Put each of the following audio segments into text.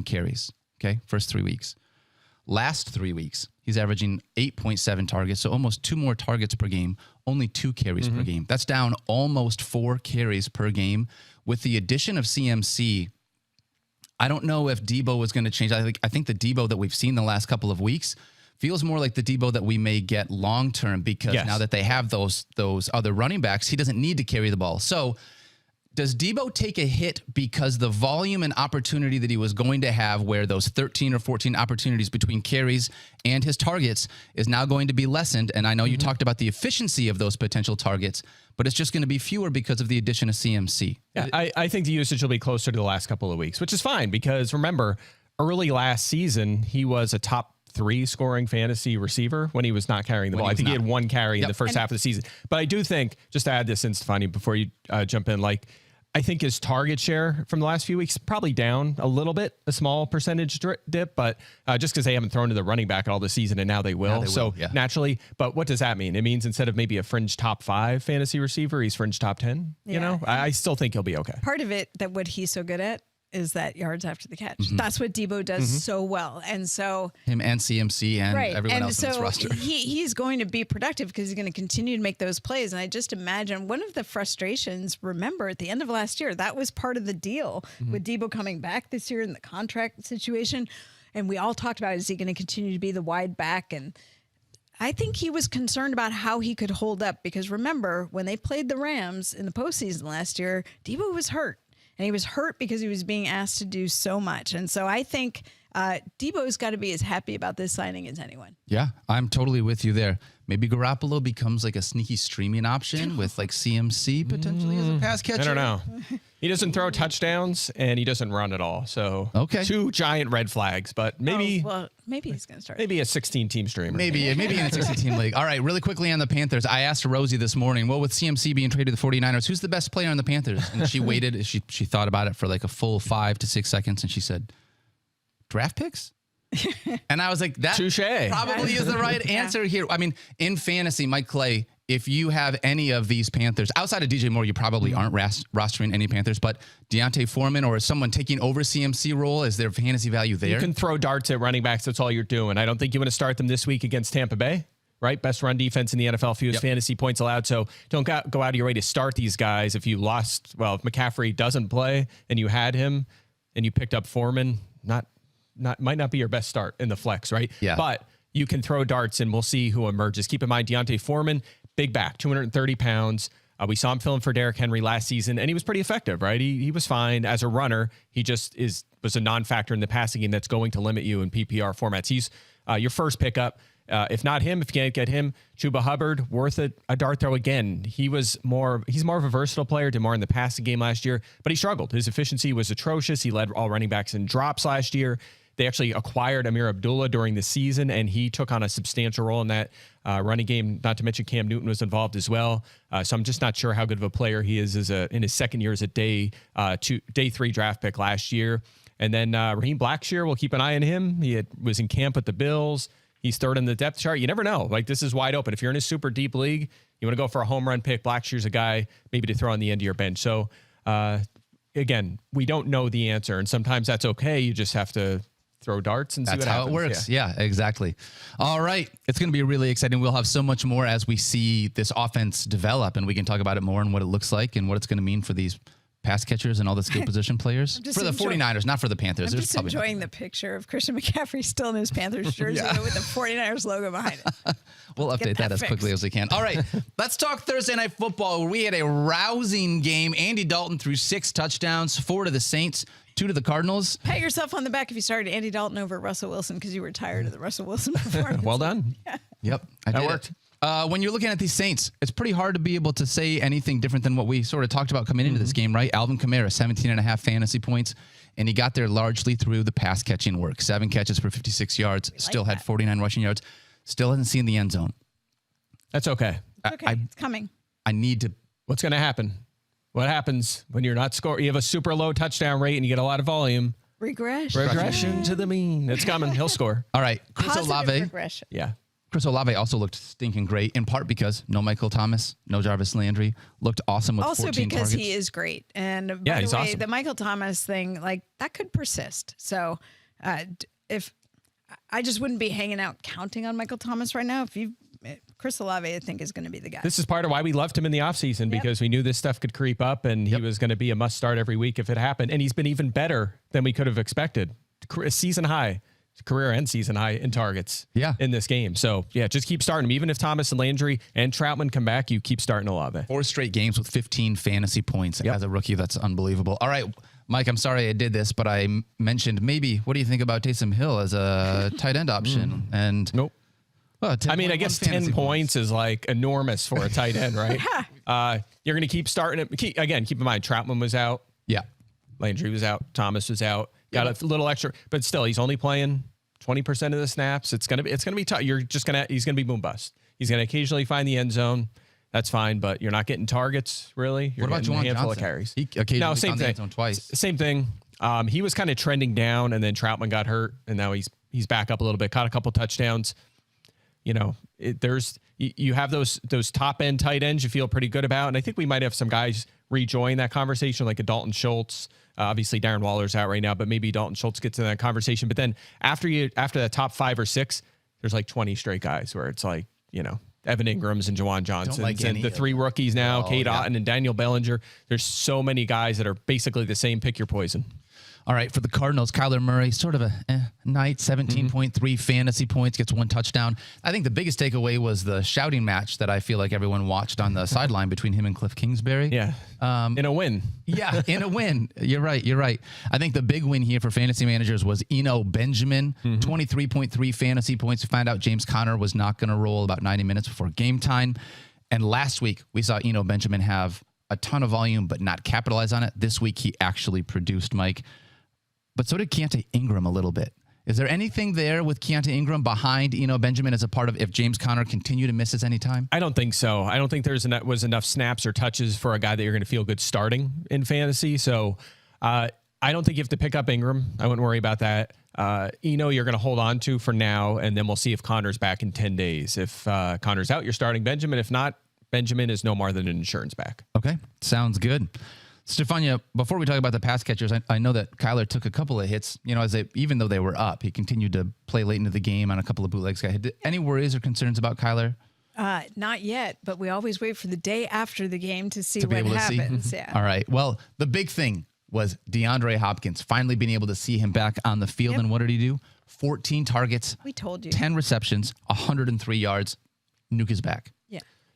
7 carries, okay, first 3 weeks. Last 3 weeks, he's averaging 8.7 targets, so almost 2 more targets per game, only 2 carries per game. That's down almost 4 carries per game. With the addition of CMC, I don't know if Debo is going to change. I think the Debo that we've seen the last couple of weeks feels more like the Debo that we may get long-term because now that they have those other running backs, he doesn't need to carry the ball. So does Debo take a hit because the volume and opportunity that he was going to have where those 13 or 14 opportunities between carries and his targets is now going to be lessened? And I know you talked about the efficiency of those potential targets, but it's just going to be fewer because of the addition of CMC. Yeah, I think the usage will be closer to the last couple of weeks, which is fine because remember, early last season, he was a top 3 scoring fantasy receiver when he was not carrying the ball. I think he had 1 carry in the first half of the season. But I do think, just to add this in, Stephania, before you jump in, I think his target share from the last few weeks probably down a little bit, a small percentage dip, but just because they haven't thrown to the running back all the season and now they will. Naturally, but what does that mean? It means instead of maybe a fringe top 5 fantasy receiver, he's fringe top 10. You know, I still think he'll be okay. Part of it that what he's so good at is that yards after the catch. That's what Debo does so well. And so him and CMC and everyone else in this roster. He's going to be productive because he's going to continue to make those plays. And I just imagine one of the frustrations, remember at the end of last year, that was part of the deal with Debo coming back this year in the contract situation. And we all talked about, is he going to continue to be the wide back? And I think he was concerned about how he could hold up because remember when they played the Rams in the postseason last year, Debo was hurt. And he was hurt because he was being asked to do so much. And so I think Debo's got to be as happy about this signing as anyone. Yeah, I'm totally with you there. Maybe Garoppolo becomes like a sneaky streaming option with like CMC potentially as a pass catcher. I don't know. He doesn't throw touchdowns and he doesn't run at all. So 2 giant red flags, but maybe maybe he's going to start. Maybe a 16-team streamer. Maybe in a 16-team league. All right, really quickly on the Panthers. I asked Rosie this morning, well, with CMC being traded to the 49ers, who's the best player on the Panthers? And she waited. She thought about it for like a full 5 to 6 seconds, and she said, draft picks? And I was like, that probably is the right answer here. I mean, in fantasy, Mike Clay, if you have any of these Panthers, outside of DJ Moore, you probably aren't rostering any Panthers, but Deontay Foreman or someone taking over CMC role, is there fantasy value there? You can throw darts at running backs. That's all you're doing. I don't think you want to start them this week against Tampa Bay, right? Best run defense in the NFL, fewest fantasy points allowed. So don't go out of your way to start these guys. If you lost, well, if McCaffrey doesn't play and you had him and you picked up Foreman, might not be your best start in the flex, right? Yeah. But you can throw darts and we'll see who emerges. Keep in mind, Deontay Foreman, big back, 230 pounds. We saw him filling for Derrick Henry last season, and he was pretty effective, right? He was fine as a runner. He just was a non-factor in the passing game that's going to limit you in PPR formats. He's your first pickup. If not him, if you can't get him, Chuba Hubbard, worth a dart throw again. He's more of a versatile player, did more in the passing game last year, but he struggled. His efficiency was atrocious. He led all running backs in drops last year. They actually acquired Amir Abdullah during the season, and he took on a substantial role in that running game. Not to mention Cam Newton was involved as well. So I'm just not sure how good of a player he is in his second year as a day 3 draft pick last year. And then Raheem Blackshear, we'll keep an eye on him. He was in camp with the Bills. He's third in the depth chart. You never know. Like, this is wide open. If you're in a super deep league, you want to go for a home run pick. Blackshear's a guy maybe to throw on the end of your bench. So, again, we don't know the answer, and sometimes that's okay. You just have to throw darts and see what happens. That's how it works. Yeah, exactly. All right. It's going to be really exciting. We'll have so much more as we see this offense develop, and we can talk about it more and what it looks like and what it's going to mean for these pass catchers and all the skill position players. For the 49ers, not for the Panthers. I'm just enjoying the picture of Christian McCaffrey still in his Panthers jersey with the 49ers logo behind it. We'll update that as quickly as we can. All right, let's talk Thursday Night Football, where we had a rousing game. Andy Dalton threw 6 touchdowns, 4 to the Saints, 2 to the Cardinals. Pat yourself on the back if you started Andy Dalton over Russell Wilson because you were tired of the Russell Wilson performance. Well done. Yeah. Yep. That worked. When you're looking at these Saints, it's pretty hard to be able to say anything different than what we sort of talked about coming into this game, right? Alvin Kamara, 17.5 fantasy points, and he got there largely through the pass catching work. 7 catches for 56 yards, still had 49 rushing yards, still hasn't seen the end zone. That's okay. It's okay. It's coming. I need to. What's going to happen? What happens when you're not scoring? You have a super low touchdown rate and you get a lot of volume. Regression to the mean. It's coming. He'll score. All right. Chris Positive Olave. regression. Yeah. Chris Olave also looked stinking great, in part because no Michael Thomas, no Jarvis Landry, looked awesome with also 14 because targets. he is great. And by Yeah, the he's way, awesome. the Michael Thomas thing, like that could persist. So if I just wouldn't be hanging out counting on Michael Thomas right now. Chris Olave, I think, is going to be the guy. This is part of why we loved him in the offseason because we knew this stuff could creep up and he was going to be a must start every week if it happened. And he's been even better than we could have expected. Season high. Career and season high in targets in this game. So, just keep starting him. Even if Thomas and Landry and Troutman come back, you keep starting Olave. 4 straight games with 15 fantasy points as a rookie. That's unbelievable. All right, Mike, I'm sorry I did this, but I mentioned maybe, what do you think about Taysom Hill as a tight end option? And nope. Well, I mean, I guess 10 points is like enormous for a tight end, right? You're going to keep starting it. Keep in mind, Troutman was out. Yeah. Landry was out. Thomas was out. Got a little extra, but still, he's only playing 20% of the snaps. It's gonna be tough. He's gonna be boom bust. He's gonna occasionally find the end zone. That's fine, but you're not getting targets really. You're what about Juwan a handful Johnson? of carries. He occasionally same found the thing. end zone twice. Same thing. He was kind of trending down, and then Troutman got hurt, and now he's back up a little bit. Caught a couple touchdowns. You know, you have those top end tight ends you feel pretty good about, and I think we might have some guys rejoin that conversation, like a Dalton Schultz. Obviously, Darren Waller's out right now, but maybe Dalton Schultz gets in that conversation. But then after that top 5 or 6, there's like 20 straight guys where it's like, Evan Ingram's and Juwan Johnson's and the 3 rookies now, Cade Otton and Daniel Bellinger. There's so many guys that are basically the same. Pick your poison. All right, for the Cardinals, Kyler Murray, sort of a night, 17.3 fantasy points, gets 1 touchdown. I think the biggest takeaway was the shouting match that I feel like everyone watched on the sideline between him and Cliff Kingsbury. Yeah, in a win. Yeah, in a win. You're right. I think the big win here for fantasy managers was Eno Benjamin, 23.3 fantasy points. We found out James Conner was not going to roll about 90 minutes before game time. And last week, we saw Eno Benjamin have a ton of volume but not capitalize on it. This week, he actually produced, Mike. But so did Keontae Ingram a little bit. Is there anything there with Keontae Ingram behind Eno Benjamin as a part of if James Conner continued to miss any time? I don't think so. I don't think was enough snaps or touches for a guy that you're going to feel good starting in fantasy. So I don't think you have to pick up Ingram. I wouldn't worry about that. Eno, you're going to hold on to for now, and then we'll see if Connor's back in 10 days. If Connor's out, you're starting Benjamin. If not, Benjamin is no more than an insurance back. Okay, sounds good. Stephania, before we talk about the pass catchers, I know that Kyler took a couple of hits, even though they were up, he continued to play late into the game on a couple of bootlegs. Any worries or concerns about Kyler? Not yet, but we always wait for the day after the game to see what happens. Yeah. All right. Well, the big thing was DeAndre Hopkins finally being able to see him back on the field. And what did he do? 14 targets. We told you. 10 receptions, 103 yards. Nuke is back.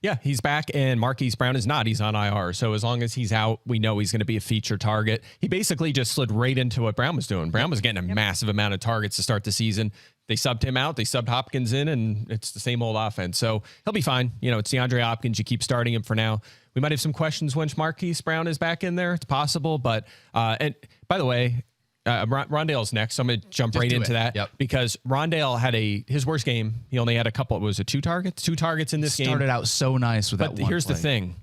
Yeah, he's back, and Marquise Brown is not. He's on IR. So as long as he's out, we know he's going to be a feature target. He basically just slid right into what Brown was doing. Brown was getting a massive amount of targets to start the season. They subbed him out. They subbed Hopkins in, and it's the same old offense. So he'll be fine. It's DeAndre Hopkins. You keep starting him for now. We might have some questions when Marquise Brown is back in there. It's possible. But, and by the way, Rondale's next, so I'm going to jump right into that because Rondale had his worst game. He only had a couple. Was it 2 targets? 2 targets in this game. Started out so nice with that one. But here's the thing: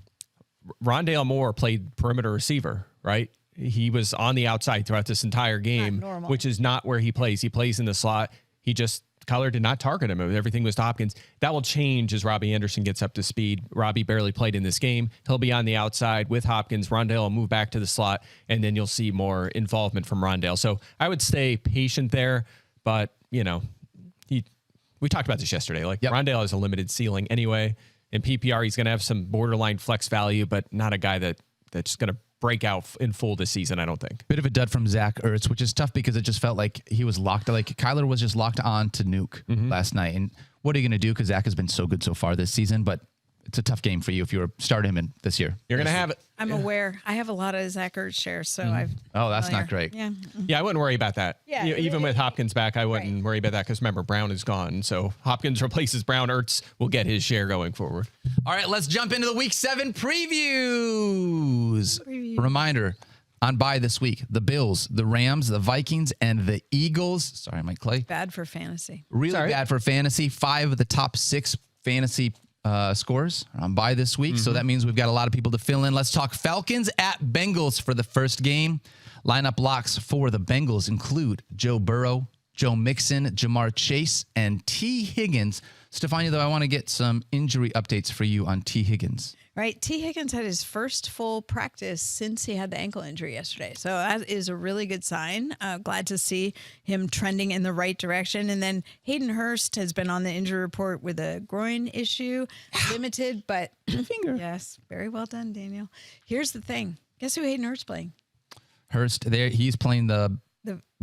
Rondale Moore played perimeter receiver, right? He was on the outside throughout this entire game, which is not where he plays. He plays in the slot. Kyler did not target him. Everything was to Hopkins. That will change as Robbie Anderson gets up to speed. Robbie barely played in this game. He'll be on the outside with Hopkins. Rondale will move back to the slot, and then you'll see more involvement from Rondale. So I would stay patient there, but, we talked about this yesterday. Rondale has a limited ceiling anyway. In PPR, he's going to have some borderline flex value, but not a guy that's going to break out in full this season, I don't think. Bit of a dud from Zach Ertz, which is tough because it just felt like he was locked. Like Kyler was just locked on to Nuke last night. And what are you going to do? Because Zach has been so good so far this season, but it's a tough game for you if you were starting him in this year. You're going to have it. I'm aware. I have a lot of Zach Ertz shares, so I've. Oh, that's not great. Yeah. Yeah, I wouldn't worry about that. Yeah, even with Hopkins back, I wouldn't worry about that because remember, Brown is gone. So Hopkins replaces Brown. Ertz will get his share going forward. All right, let's jump into the Week 7 previews. Reminder, on bye this week, the Bills, the Rams, the Vikings, and the Eagles. Sorry, Mike Clay. Bad for fantasy. Really bad for fantasy. 5 of the top 6 fantasy scores are on bye this week. So that means we've got a lot of people to fill in. Let's talk Falcons at Bengals for the first game. Lineup locks for the Bengals include Joe Burrow, Joe Mixon, Jamar Chase, and T. Higgins. Stephania, though, I want to get some injury updates for you on T. Higgins. Right. T. Higgins had his first full practice since he had the ankle injury yesterday. So that is a really good sign. Glad to see him trending in the right direction. And then Hayden Hurst has been on the injury report with a groin issue, limited, but finger. Yes. Very well done, Daniel. Here's the thing. Guess who Hayden Hurst playing? Hurst, there he's playing the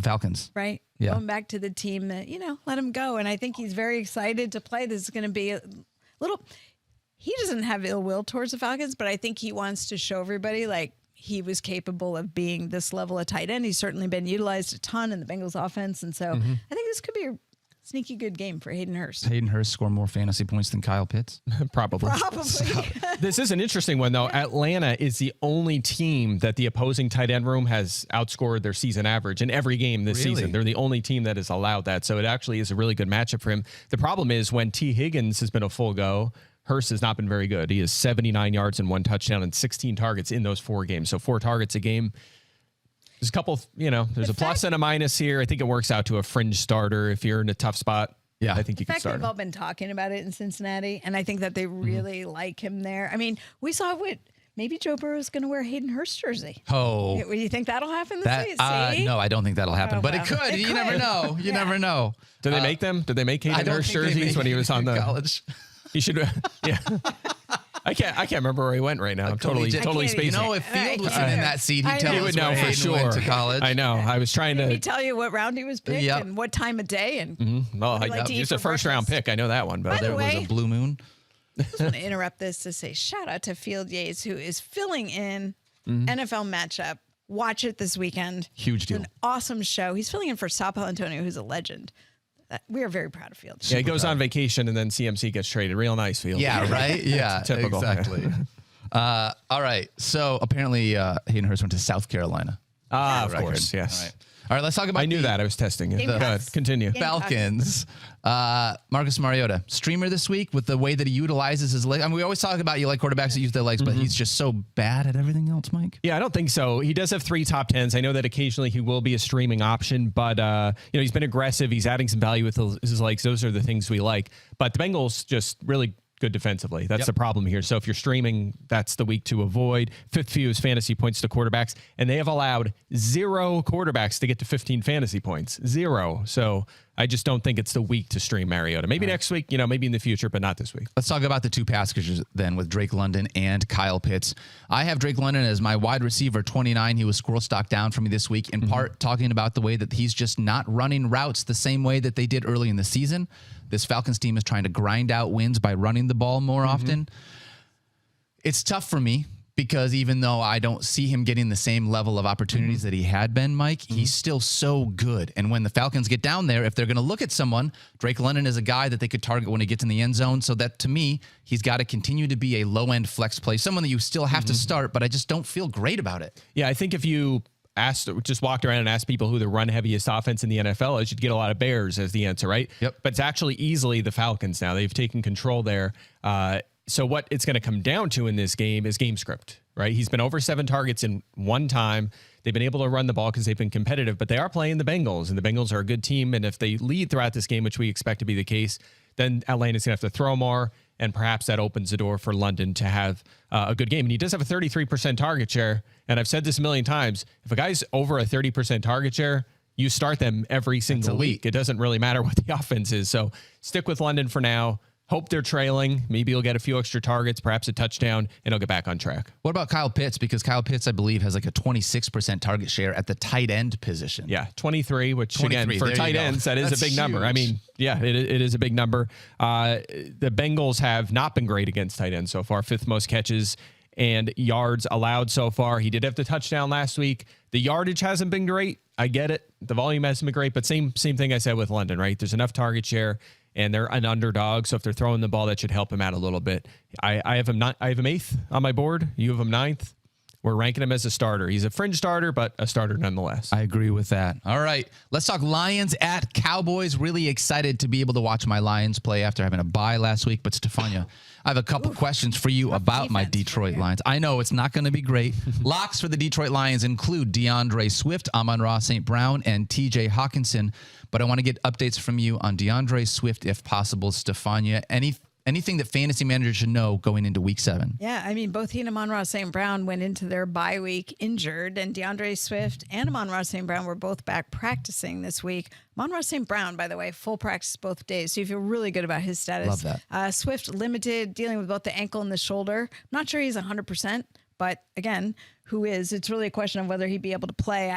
Falcons. Right. Yeah. Going back to the team that, let him go. And I think he's very excited to play. This is going to be a little... He doesn't have ill will towards the Falcons, but I think he wants to show everybody like he was capable of being this level of tight end. He's certainly been utilized a ton in the Bengals offense. And so I think this could be a sneaky good game for Hayden Hurst. Hayden Hurst scored more fantasy points than Kyle Pitts? Probably. This is an interesting one, though. Atlanta is the only team that the opposing tight end room has outscored their season average in every game this season. They're the only team that has allowed that. So it actually is a really good matchup for him. The problem is when T. Higgins has been a full go, Hurst has not been very good. He has 79 yards and 1 touchdown and 16 targets in those 4 games. So 4 targets a game. There's a couple, there's a plus and a minus here. I think it works out to a fringe starter if you're in a tough spot. Yeah, I think you can start him. They've all been talking about it in Cincinnati, and I think that they really like him there. I mean, we saw maybe Joe Burrow is going to wear Hayden Hurst jersey. Oh. Do you think that'll happen this season? No, I don't think that'll happen, but it could. You never know. You never know. Do they make them? Did they make Hayden Hurst jerseys when he was on the college? He should, yeah. I can't remember where he went right now. I'm totally spacing. If Field was in that seat, he'd tell us would know for sure. Went to college. I know. I was trying to. Did he tell you what round he was picked and what time of day? And well, he's a first-round pick. I know that one. But there was a blue moon. I just want to interrupt this to say shout out to Field Yates, who is filling in NFL matchup. Watch it this weekend. Huge deal. It's an awesome show. He's filling in for Sal Palantonio, who's a legend. We are very proud of Field. Yeah, he goes on vacation and then CMC gets traded. Real nice, Field. Yeah, right? Yeah, typical. Exactly. All right. So apparently Hayden Hurst went to South Carolina. Of course, yes. All right, let's talk about I knew that. I was testing it. Good. Continue. Falcons. Marcus Mariota, streamer this week with the way that he utilizes his legs. I mean, we always talk about you like quarterbacks that use their legs, but he's just so bad at everything else, Mike. Yeah, I don't think so. He does have 3 top 10s. I know that occasionally he will be a streaming option, but he's been aggressive. He's adding some value with his legs. Those are the things we like. But the Bengals just really good defensively. That's the problem here. So if you're streaming, that's the week to avoid. 5th fewest fantasy points to quarterbacks, and they have allowed 0 quarterbacks to get to 15 fantasy points. 0. So I just don't think it's the week to stream Mariota. Maybe next week, maybe in the future, but not this week. Let's talk about the 2 pass catchers then with Drake London and Kyle Pitts. I have Drake London as my wide receiver 29. He was squirrel stock down for me this week, in part talking about the way that he's just not running routes the same way that they did early in the season. This Falcons team is trying to grind out wins by running the ball more often. It's tough for me because even though I don't see him getting the same level of opportunities that he had been, Mike, he's still so good. And when the Falcons get down there, if they're going to look at someone, Drake London is a guy that they could target when he gets in the end zone. So that, to me, he's got to continue to be a low-end flex play, someone that you still have to start, but I just don't feel great about it. Yeah, I think if you just walked around and asked people who the run heaviest offense in the NFL is, you'd get a lot of Bears as the answer, right? Yep. But it's actually easily the Falcons now. They've taken control there. So what it's going to come down to in this game is game script, right? He's been over 7 targets in 1 time. They've been able to run the ball because they've been competitive, but they are playing the Bengals, and the Bengals are a good team. And if they lead throughout this game, which we expect to be the case, then Atlanta's going to have to throw more, and perhaps that opens the door for London to have a good game. And he does have a 33% target share. And I've said this a million times. If a guy's over a 30% target share, you start them every single week. It doesn't really matter what the offense is. So stick with London for now. Hope they're trailing. Maybe he'll get a few extra targets, perhaps a touchdown, and he'll get back on track. What about Kyle Pitts? Because Kyle Pitts, I believe, has like a 26% target share at the tight end position. Yeah, 23, which 23, again, for tight ends, that is a big number. I mean, yeah, it is a big number. The Bengals have not been great against tight ends so far. 5th most catches and yards allowed so far. He did have the touchdown last week. The yardage hasn't been great. I get it. The volume hasn't been great, but same thing I said with London, right? There's enough target share, and they're an underdog. So if they're throwing the ball, that should help him out a little bit. I have him 8th on my board. You have him 9th. we're ranking him as a starter. He's a fringe starter, but a starter nonetheless. I agree with that. All right, let's talk Lions at Cowboys. Really excited to be able to watch my Lions play after having a bye last week. But Stephania, I have a couple questions for you about my Detroit Lions. I know it's not going to be great. Locks for the Detroit Lions include DeAndre Swift, Amon-Ra St. Brown, and TJ Hawkinson. But I want to get updates from you on DeAndre Swift, if possible. Stephania, anything that fantasy managers should know going into week 7? Yeah, I mean, both he and Amon-Ra St. Brown went into their bye week injured, and DeAndre Swift and Amon-Ra St. Brown were both back practicing this week. Amon-Ra St. Brown, by the way, full practice both days, so you feel really good about his status. Love that. Swift limited, dealing with both the ankle and the shoulder. I'm not sure he's 100%, but again, who is? It's really a question of whether he'd be able to play.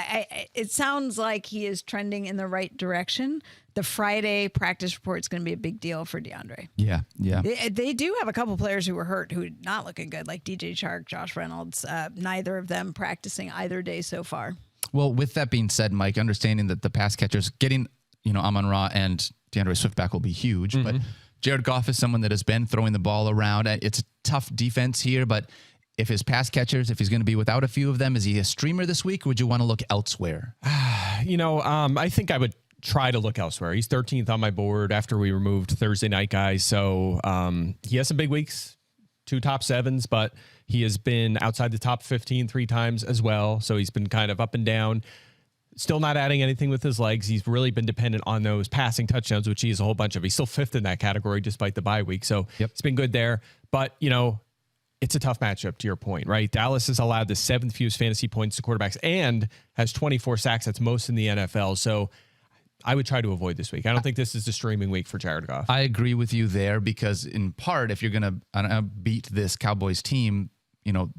It sounds like he is trending in the right direction. The Friday practice report is going to be a big deal for DeAndre. Yeah. They do have a couple players who were hurt who are not looking good, like DJ Chark, Josh Reynolds. Neither of them practicing either day so far. Well, with that being said, Mike, understanding that the pass catchers getting, Amon-Ra and DeAndre Swift back will be huge, but Jared Goff is someone that has been throwing the ball around. It's a tough defense here, but if his pass catchers, if he's going to be without a few of them, is he a streamer this week, or would you want to look elsewhere? I think I would try to look elsewhere. He's 13th on my board after we removed Thursday night guys. So he has some big weeks, 2 top 7s, but he has been outside the top 15 3 times as well. So he's been kind of up and down. Still not adding anything with his legs. He's really been dependent on those passing touchdowns, which he has a whole bunch of. He's still 5th in that category despite the bye week. So It's been good there. But, it's a tough matchup to your point, right? Dallas has allowed the 7th fewest fantasy points to quarterbacks and has 24 sacks. That's most in the NFL. So I would try to avoid this week. I don't think this is the streaming week for Jared Goff. I agree with you there because in part, if you're going to beat this Cowboys team,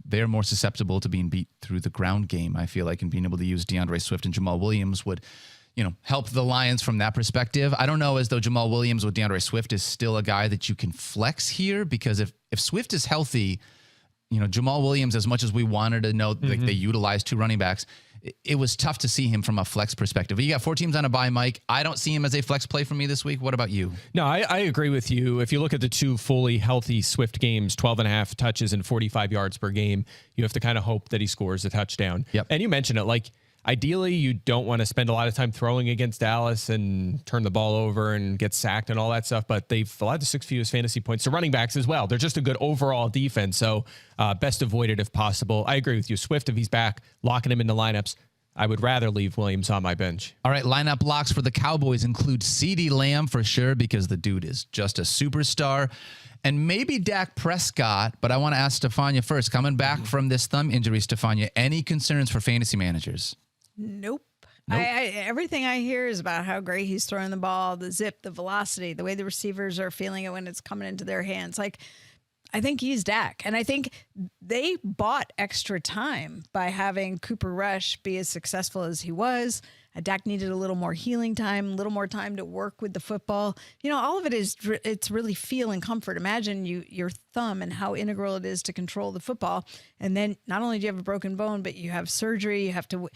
they're more susceptible to being beat through the ground game. I feel like, and being able to use DeAndre Swift and Jamal Williams would, help the Lions from that perspective. I don't know as though Jamal Williams with DeAndre Swift is still a guy that you can flex here, because if Swift is healthy, Jamal Williams, as much as we wanted to know, like they utilized 2 running backs, it was tough to see him from a flex perspective. You got 4 teams on a bye, Mike. I don't see him as a flex play for me this week. What about you? No, I agree with you. If you look at the 2 fully healthy Swift games, 12.5 touches and 45 yards per game, you have to kind of hope that he scores a touchdown. Yep. And you mentioned it, like, ideally, you don't want to spend a lot of time throwing against Dallas and turn the ball over and get sacked and all that stuff, but they've allowed the 6th fewest fantasy points to running backs as well. They're just a good overall defense, so best avoid it if possible. I agree with you. Swift, if he's back, locking him into lineups, I would rather leave Williams on my bench. All right, lineup locks for the Cowboys include CeeDee Lamb for sure, because the dude is just a superstar. And maybe Dak Prescott, but I want to ask Stephania first. Coming back from this thumb injury, Stephania, any concerns for fantasy managers? Nope. Everything I hear is about how great he's throwing the ball, the zip, the velocity, the way the receivers are feeling it when it's coming into their hands. Like, I think he's Dak. And I think they bought extra time by having Cooper Rush be as successful as he was. Dak needed a little more healing time, a little more time to work with the football. All of it it's really feel and comfort. Imagine your thumb and how integral it is to control the football. And then not only do you have a broken bone, but you have surgery. You have to...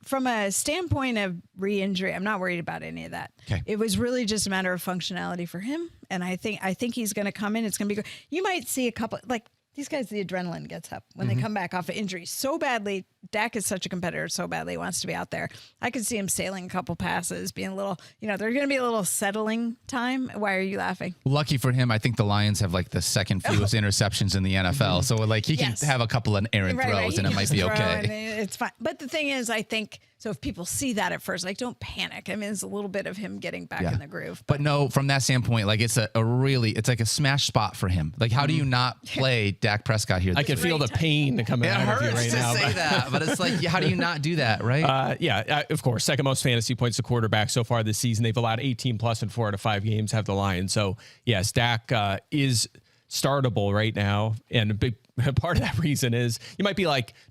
From a standpoint of re-injury, I'm not worried about any of that. Okay. It was really just a matter of functionality for him. And I think he's going to come in. It's going to be good. You might see a couple, like these guys, the adrenaline gets up when they come back off of injury so badly. Dak is such a competitor, so badly he wants to be out there. I could see him sailing a couple passes, being a little, there's going to be a little settling time. Why are you laughing? Lucky for him, I think the Lions have like the 2nd fewest interceptions in the NFL. So like he can have a couple of errant throws and it might be okay. It's fine. But the thing is, I think, so if people see that at first, like, don't panic. I mean, it's a little bit of him getting back in the groove. But no, from that standpoint, like it's it's like a smash spot for him. Like, how do you not play Dak Prescott here? I can feel the pain coming out of you right now. It hurts to say that, but it's like, how do you not do that, right? Of course. 2nd most fantasy points to quarterback so far this season. They've allowed 18 plus in 4 out of 5 games, have the Lions. So, yes, Dak is startable right now. And a big part of that reason is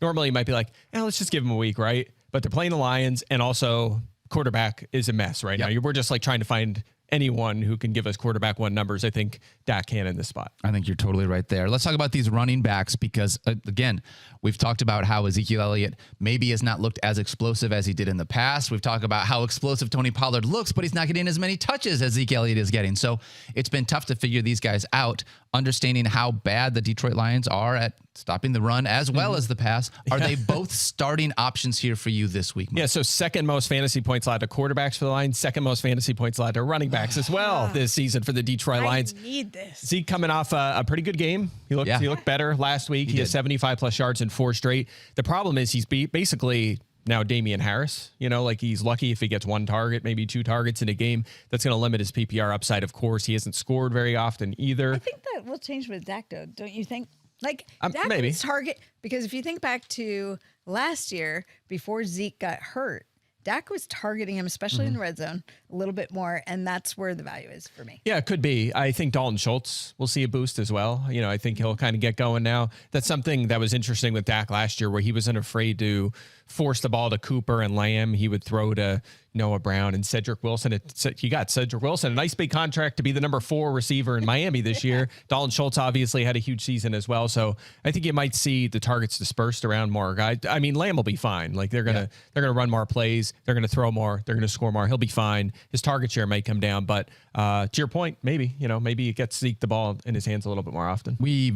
normally you might be like, let's just give him a week, right? But they're playing the Lions, and also quarterback is a mess right now. We're just like trying to find anyone who can give us quarterback 1 numbers. I think Dak can in this spot. I think you're totally right there. Let's talk about these running backs because, again, we've talked about how Ezekiel Elliott maybe has not looked as explosive as he did in the past. We've talked about how explosive Tony Pollard looks, but he's not getting as many touches as Ezekiel Elliott is getting. So it's been tough to figure these guys out, understanding how bad the Detroit Lions are at stopping the run as well as the pass. Are they both starting options here for you this week, Mike? Yeah, so second most fantasy points allowed to quarterbacks for the Lions, second most fantasy points allowed to running backs as well this season for the Detroit Lions. I need this. Zeke coming off a pretty good game. He looked better last week. He has 75-plus yards in 4 straight. The problem is he's basically now Damian Harris. Like he's lucky if he gets 1 target, maybe 2 targets in a game. That's going to limit his PPR upside, of course. He hasn't scored very often either. I think that will change with Dak, though, don't you think? Like, Dak maybe. was target, because if you think back to last year, before Zeke got hurt, Dak was targeting him, especially in the red zone, a little bit more, and that's where the value is for me. Yeah, it could be. I think Dalton Schultz will see a boost as well. I think he'll kind of get going now. That's something that was interesting with Dak last year, where he wasn't afraid to force the ball to Cooper and Lamb. He would throw to Noah Brown and Cedric Wilson. He got Cedric Wilson, a nice big contract to be the number 4 receiver in Miami this year. Dalton Schultz obviously had a huge season as well. So I think you might see the targets dispersed around more guys. I mean, Lamb will be fine. Like they're gonna run more plays. They're gonna throw more. They're gonna score more. He'll be fine. His target share may come down, but to your point, maybe it gets Zeke the ball in his hands a little bit more often. We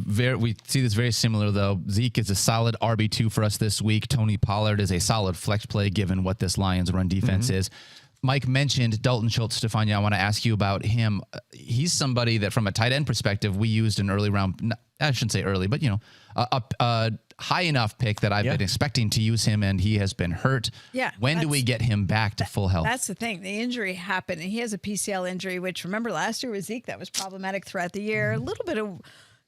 see this very similar though. Zeke is a solid RB2 for us this week. Tony Pollard is a solid flex play given what this Lions run defense is. Mike mentioned Dalton Schultz. Stephania, I want to ask you about him. He's somebody that from a tight end perspective, we used an early round, I shouldn't say early, but a high enough pick that I've been expecting to use him, and he has been hurt. Yeah. When do we get him back to full health? That's the thing. The injury happened, and he has a PCL injury, which remember last year with Zeke, that was problematic throughout the year. A little bit of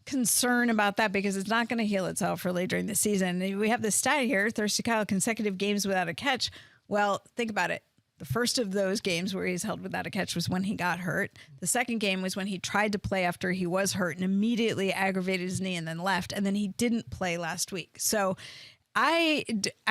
concern about that because it's not going to heal itself really during the season. We have this stat here, Thirsty Kyle, consecutive games without a catch. Well, think about it. The first of those games where he's held without a catch was when he got hurt. The second game was when he tried to play after he was hurt and immediately aggravated his knee and then left. And then he didn't play last week. So I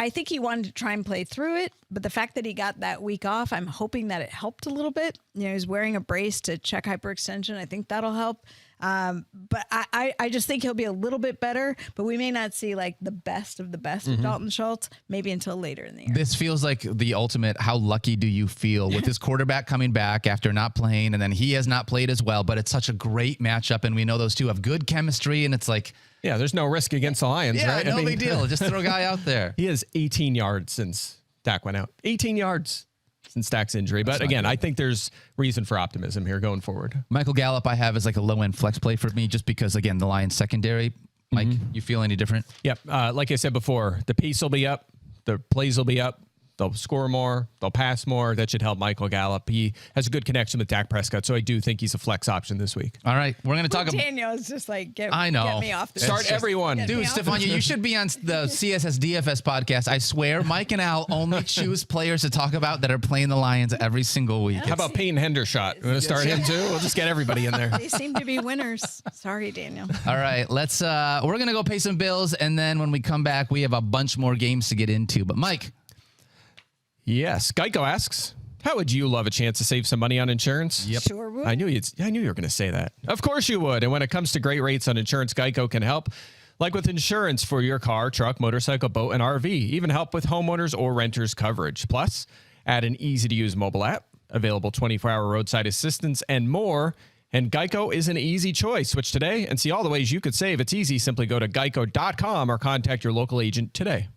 think he wanted to try and play through it. But the fact that he got that week off, I'm hoping that it helped a little bit. He's wearing a brace to check hyperextension. I think that'll help. But I just think he'll be a little bit better, but we may not see like the best of the best of Dalton Schultz maybe until later in the year. This feels like the ultimate, how lucky do you feel with his quarterback coming back after not playing, and then he has not played as well, but it's such a great matchup, and we know those two have good chemistry, and it's like, yeah, there's no risk against the Lions, right? No big deal. Just throw a guy out there. He has 18 yards since Dak went out. 18 yards. Since Dak's injury. But again, I think there's reason for optimism here going forward. Michael Gallup I have as like a low-end flex play for me just because, again, the Lions secondary. Mike, you feel any different? Yep. Like I said before, the pace will be up. The plays will be up. They'll score more. They'll pass more. That should help Michael Gallup. He has a good connection with Dak Prescott, so I do think he's a flex option this week. All right. We're going to talk about... Daniel is just like, get me off this. Start everyone. Dude, Stephania, you should be on the CSS DFS podcast. I swear, Mike and Al only choose players to talk about that are playing the Lions every single week. How about Peyton Hendershot? We're going to start him too? We'll just get everybody in there. They seem to be winners. Sorry, Daniel. All right. We're going to go pay some bills, and then when we come back, we have a bunch more games to get into. But Mike... Yes. Geico asks, how would you love a chance to save some money on insurance? Yep. Sure would. I knew you were going to say that. Of course you would. And when it comes to great rates on insurance, Geico can help. Like with insurance for your car, truck, motorcycle, boat, and RV. Even help with homeowners or renters coverage. Plus, add an easy-to-use mobile app, available 24-hour roadside assistance, and more. And Geico is an easy choice. Switch today and see all the ways you could save. It's easy. Simply go to geico.com or contact your local agent today.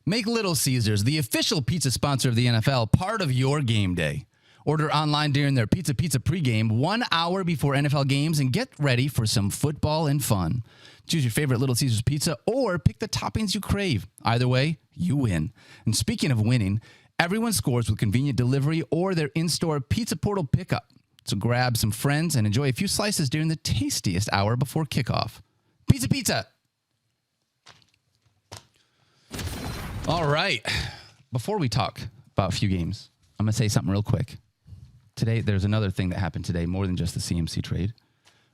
Make Little Caesars, the official pizza sponsor of the NFL, part of your game day. Order online during their Pizza pregame 1 hour before NFL games and get ready for some football and fun. Choose your favorite Little Caesars pizza or pick the toppings you crave. Either way, you win. And speaking of winning, everyone scores with convenient delivery or their in-store pizza portal pickup. So grab some friends and enjoy a few slices during the tastiest hour before kickoff. Pizza! All right. Before we talk about a few games, I'm going to say something real quick. Today, there's another thing that happened today, more than just the CMC trade.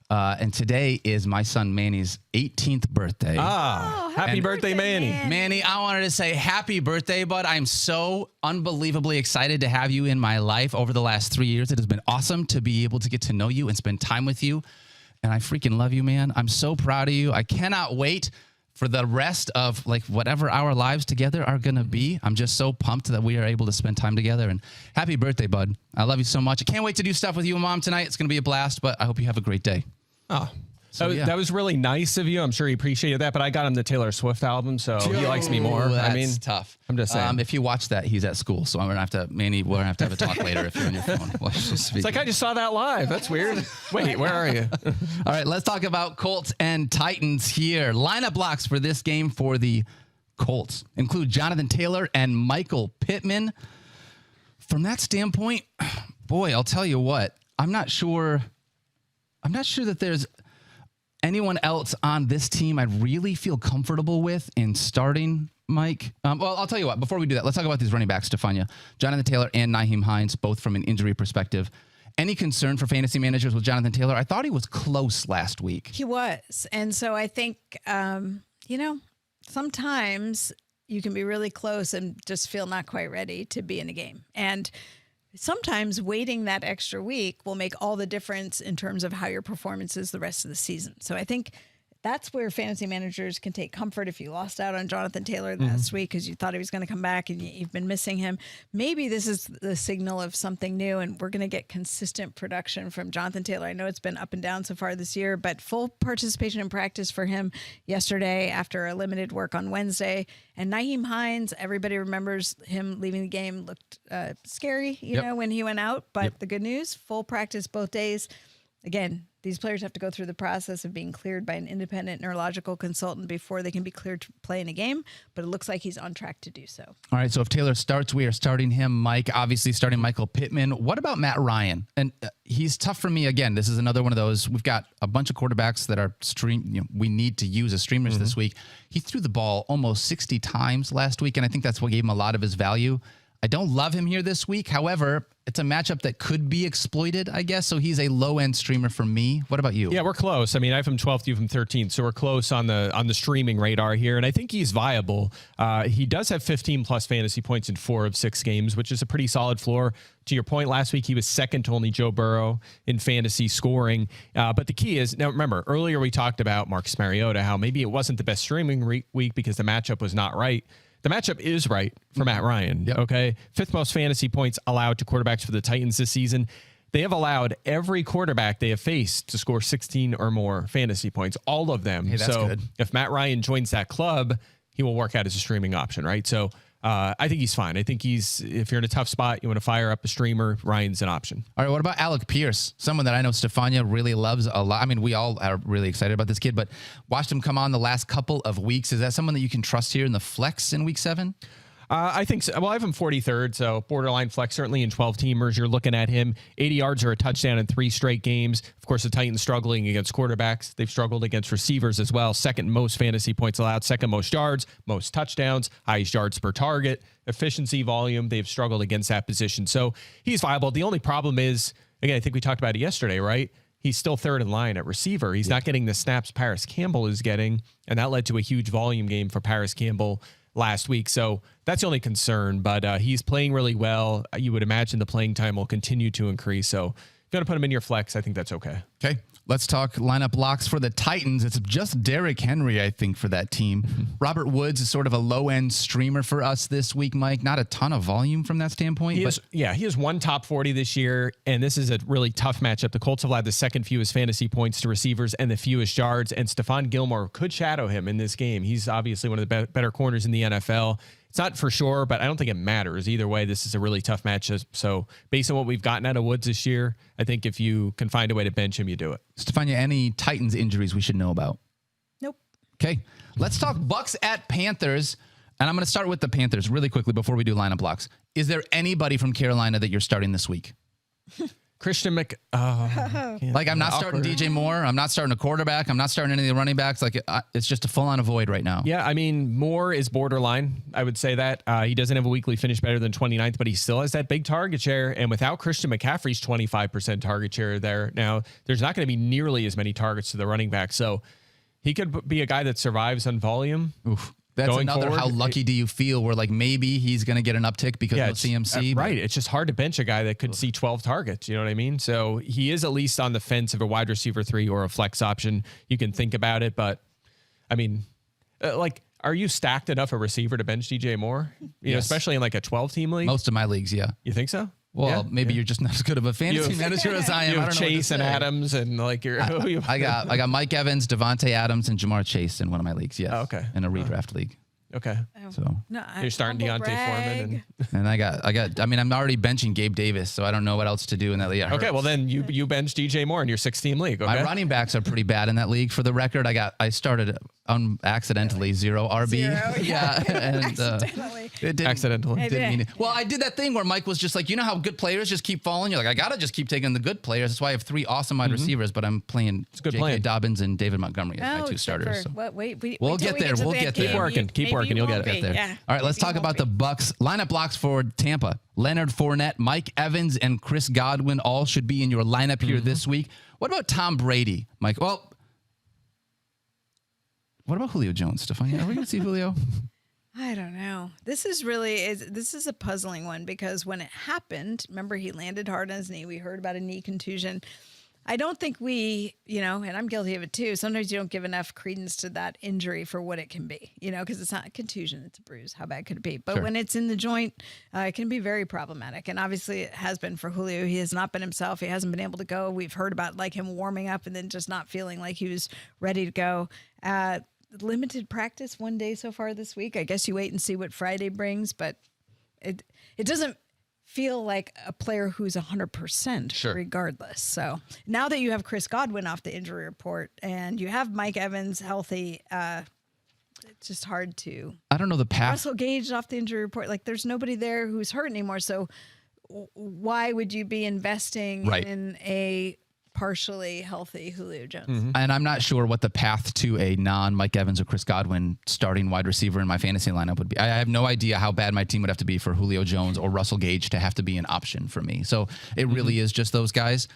And today is my son Manny's 18th birthday. Happy birthday, Manny. Manny, I wanted to say happy birthday, bud. I'm so unbelievably excited to have you in my life over the last 3 years. It has been awesome to be able to get to know you and spend time with you. And I freaking love you, man. I'm so proud of you. I cannot wait for the rest of like whatever our lives together are going to be. I'm just so pumped that we are able to spend time together, and happy birthday, bud. I love you so much. I can't wait to do stuff with you and Mom tonight. It's going to be a blast, but I hope you have a great day. Oh, So, that was really nice of you. I'm sure he appreciated that, but I got him the Taylor Swift album, so he likes me more. That's I mean, tough. I'm just saying. If you watch that, he's at school, so we're gonna have to have a talk later if you're on your phone. It's like I just saw that live. That's weird. Wait, where are you? All right, let's talk about Colts and Titans here. Lineup blocks for this game for the Colts include Jonathan Taylor and Michael Pittman. From that standpoint, boy, I'll tell you what, I'm not sure that there's anyone else on this team I'd really feel comfortable with in starting, Mike. Well, I'll tell you what, before we do that, let's talk about these running backs, Stephania. Jonathan Taylor and Nyheim Hines, both from an injury perspective. Any concern for fantasy managers with Jonathan Taylor? I thought he was close last week. He was. And so I think, sometimes you can be really close and just feel not quite ready to be in a game. And sometimes waiting that extra week will make all the difference in terms of how your performance is the rest of the season. So I think that's where fantasy managers can take comfort if you lost out on Jonathan Taylor last week because you thought he was going to come back and you've been missing him. Maybe this is the signal of something new and we're going to get consistent production from Jonathan Taylor. I know it's been up and down so far this year, but full participation in practice for him yesterday after a limited work on Wednesday. And Nyheim Hines, everybody remembers him leaving the game, looked scary, when he went out. But the good news, full practice both days. Again, these players have to go through the process of being cleared by an independent neurological consultant before they can be cleared to play in a game, but it looks like he's on track to do so. All right, so if Taylor starts, we are starting him. Mike, obviously starting Michael Pittman. What about Matt Ryan? And he's tough for me. Again, this is another one of those. We've got a bunch of quarterbacks that are we need to use as streamers this week. He threw the ball almost 60 times last week, and I think that's what gave him a lot of his value. I don't love him here this week. However, it's a matchup that could be exploited, I guess. So he's a low-end streamer for me. What about you? Yeah, we're close. I mean, I have him 12th, you have him 13th. So we're close on the streaming radar here. And I think he's viable. He does have 15-plus fantasy points in 4 of 6 games, which is a pretty solid floor. To your point, last week he was second to only Joe Burrow in fantasy scoring. But the key is, now remember, earlier we talked about Marcus Mariota, how maybe it wasn't the best streaming week because the matchup was not right. The matchup is right for Matt Ryan, okay? 5th most fantasy points allowed to quarterbacks for the Titans this season. They have allowed every quarterback they have faced to score 16 or more fantasy points, all of them. Hey, that's good. If Matt Ryan joins that club, he will work out as a streaming option, right? So I think he's fine. I think if you're in a tough spot, you want to fire up a streamer, Ryan's an option. All right, what about Alec Pierce? Someone that I know Stephania really loves a lot. I mean, we all are really excited about this kid, but watched him come on the last couple of weeks. Is that someone that you can trust here in the flex in week 7? I think so. Well, I have him 43rd, so borderline flex. Certainly in 12-teamers, you're looking at him. 80 yards or a touchdown in 3 straight games. Of course, the Titans struggling against quarterbacks. They've struggled against receivers as well. 2nd most fantasy points allowed, 2nd most yards, most touchdowns, highest yards per target, efficiency, volume. They've struggled against that position. So he's viable. The only problem is, again, I think we talked about it yesterday, right? He's still 3rd in line at receiver. He's not getting the snaps Paris Campbell is getting, and that led to a huge volume game for Paris Campbell last week. So that's the only concern, but he's playing really well. You would imagine the playing time will continue to increase. So if you want to put him in your flex, I think that's okay. Okay. Let's talk lineup locks for the Titans. It's just Derrick Henry, I think, for that team. Robert Woods is sort of a low-end streamer for us this week, Mike. Not a ton of volume from that standpoint. He has one top 40 this year, and this is a really tough matchup. The Colts have allowed the 2nd fewest fantasy points to receivers and the fewest yards, and Stephon Gilmore could shadow him in this game. He's obviously one of the better corners in the NFL. It's not for sure, but I don't think it matters. Either way, this is a really tough matchup. So based on what we've gotten out of Woods this year, I think if you can find a way to bench him, you do it. Stephania, any Titans injuries we should know about? Nope. Okay. Let's talk Bucs at Panthers. And I'm going to start with the Panthers really quickly before we do lineup blocks. Is there anybody from Carolina that you're starting this week? Christian like, I'm not starting DJ Moore. I'm not starting a quarterback. I'm not starting any of the running backs. Like, it's just a full-on avoid right now. Yeah, I mean, Moore is borderline. I would say that. He doesn't have a weekly finish better than 29th, but he still has that big target share. And without Christian McCaffrey's 25% target share there, now there's not going to be nearly as many targets to the running back. So he could be a guy that survives on volume. Oof. That's another forward, how lucky do you feel where like maybe he's going to get an uptick because of CMC. Right. It's just hard to bench a guy that could see 12 targets. You know what I mean? So he is at least on the fence of a wide receiver 3 or a flex option. You can think about it. But I mean, are you stacked enough a receiver to bench DJ Moore? You know, especially in like a 12-team league? Most of my leagues, yeah. You think so? Well, maybe you're just not as good of a fantasy manager as I am. You I have don't know Chase and Adams and like your. I got Mike Evans, Devontae Adams, and Jamar Chase in one of my leagues. Yes. Oh, okay. In a redraft league. Okay. So No, you're starting Deontay Foreman and I got. I mean, I'm already benching Gabe Davis, so I don't know what else to do in that league. Okay, well then you bench DJ Moore in your 6-team league. Okay? My running backs are pretty bad in that league. For the record, I started accidentally 0 RB. Zero, yeah. And Accidentally. it didn't, Accidentally. Didn't mean it. Well, I did that thing where Mike was just like, you know how good players just keep falling. You're like, I gotta just keep taking the good players. That's why I have 3 awesome wide receivers, but I'm playing good J.K. plan. Dobbins and David Montgomery as my 2 starters. So. We'll get there. We'll get there. Keep working. You'll get there. Yeah. All right, let's talk about the Bucs lineup blocks for Tampa. Leonard Fournette, Mike Evans, and Chris Godwin all should be in your lineup here this week. What about Tom Brady, Mike? Well, what about Julio Jones, Stephania? Are we going to see Julio? I don't know. This is a puzzling one because when it happened, remember he landed hard on his knee. We heard about a knee contusion. I don't think we, and I'm guilty of it too. Sometimes you don't give enough credence to that injury for what it can be, because it's not a contusion, it's a bruise. How bad could it be? But when it's in the joint, it can be very problematic. And obviously it has been for Julio. He has not been himself. He hasn't been able to go. We've heard about like him warming up and then just not feeling like he was ready to go. Limited practice one day so far this week. I guess you wait and see what Friday brings, but it doesn't feel like a player who's 100% regardless. So now that you have Chris Godwin off the injury report and you have Mike Evans healthy, it's just hard to. I don't know the path. Russell Gage off the injury report. Like there's nobody there who's hurt anymore. So why would you be investing in a partially healthy Julio Jones? And I'm not sure what the path to a non-Mike Evans or Chris Godwin starting wide receiver in my fantasy lineup would be. I have no idea how bad my team would have to be for Julio Jones or Russell Gage to have to be an option for me. So it really is just those guys.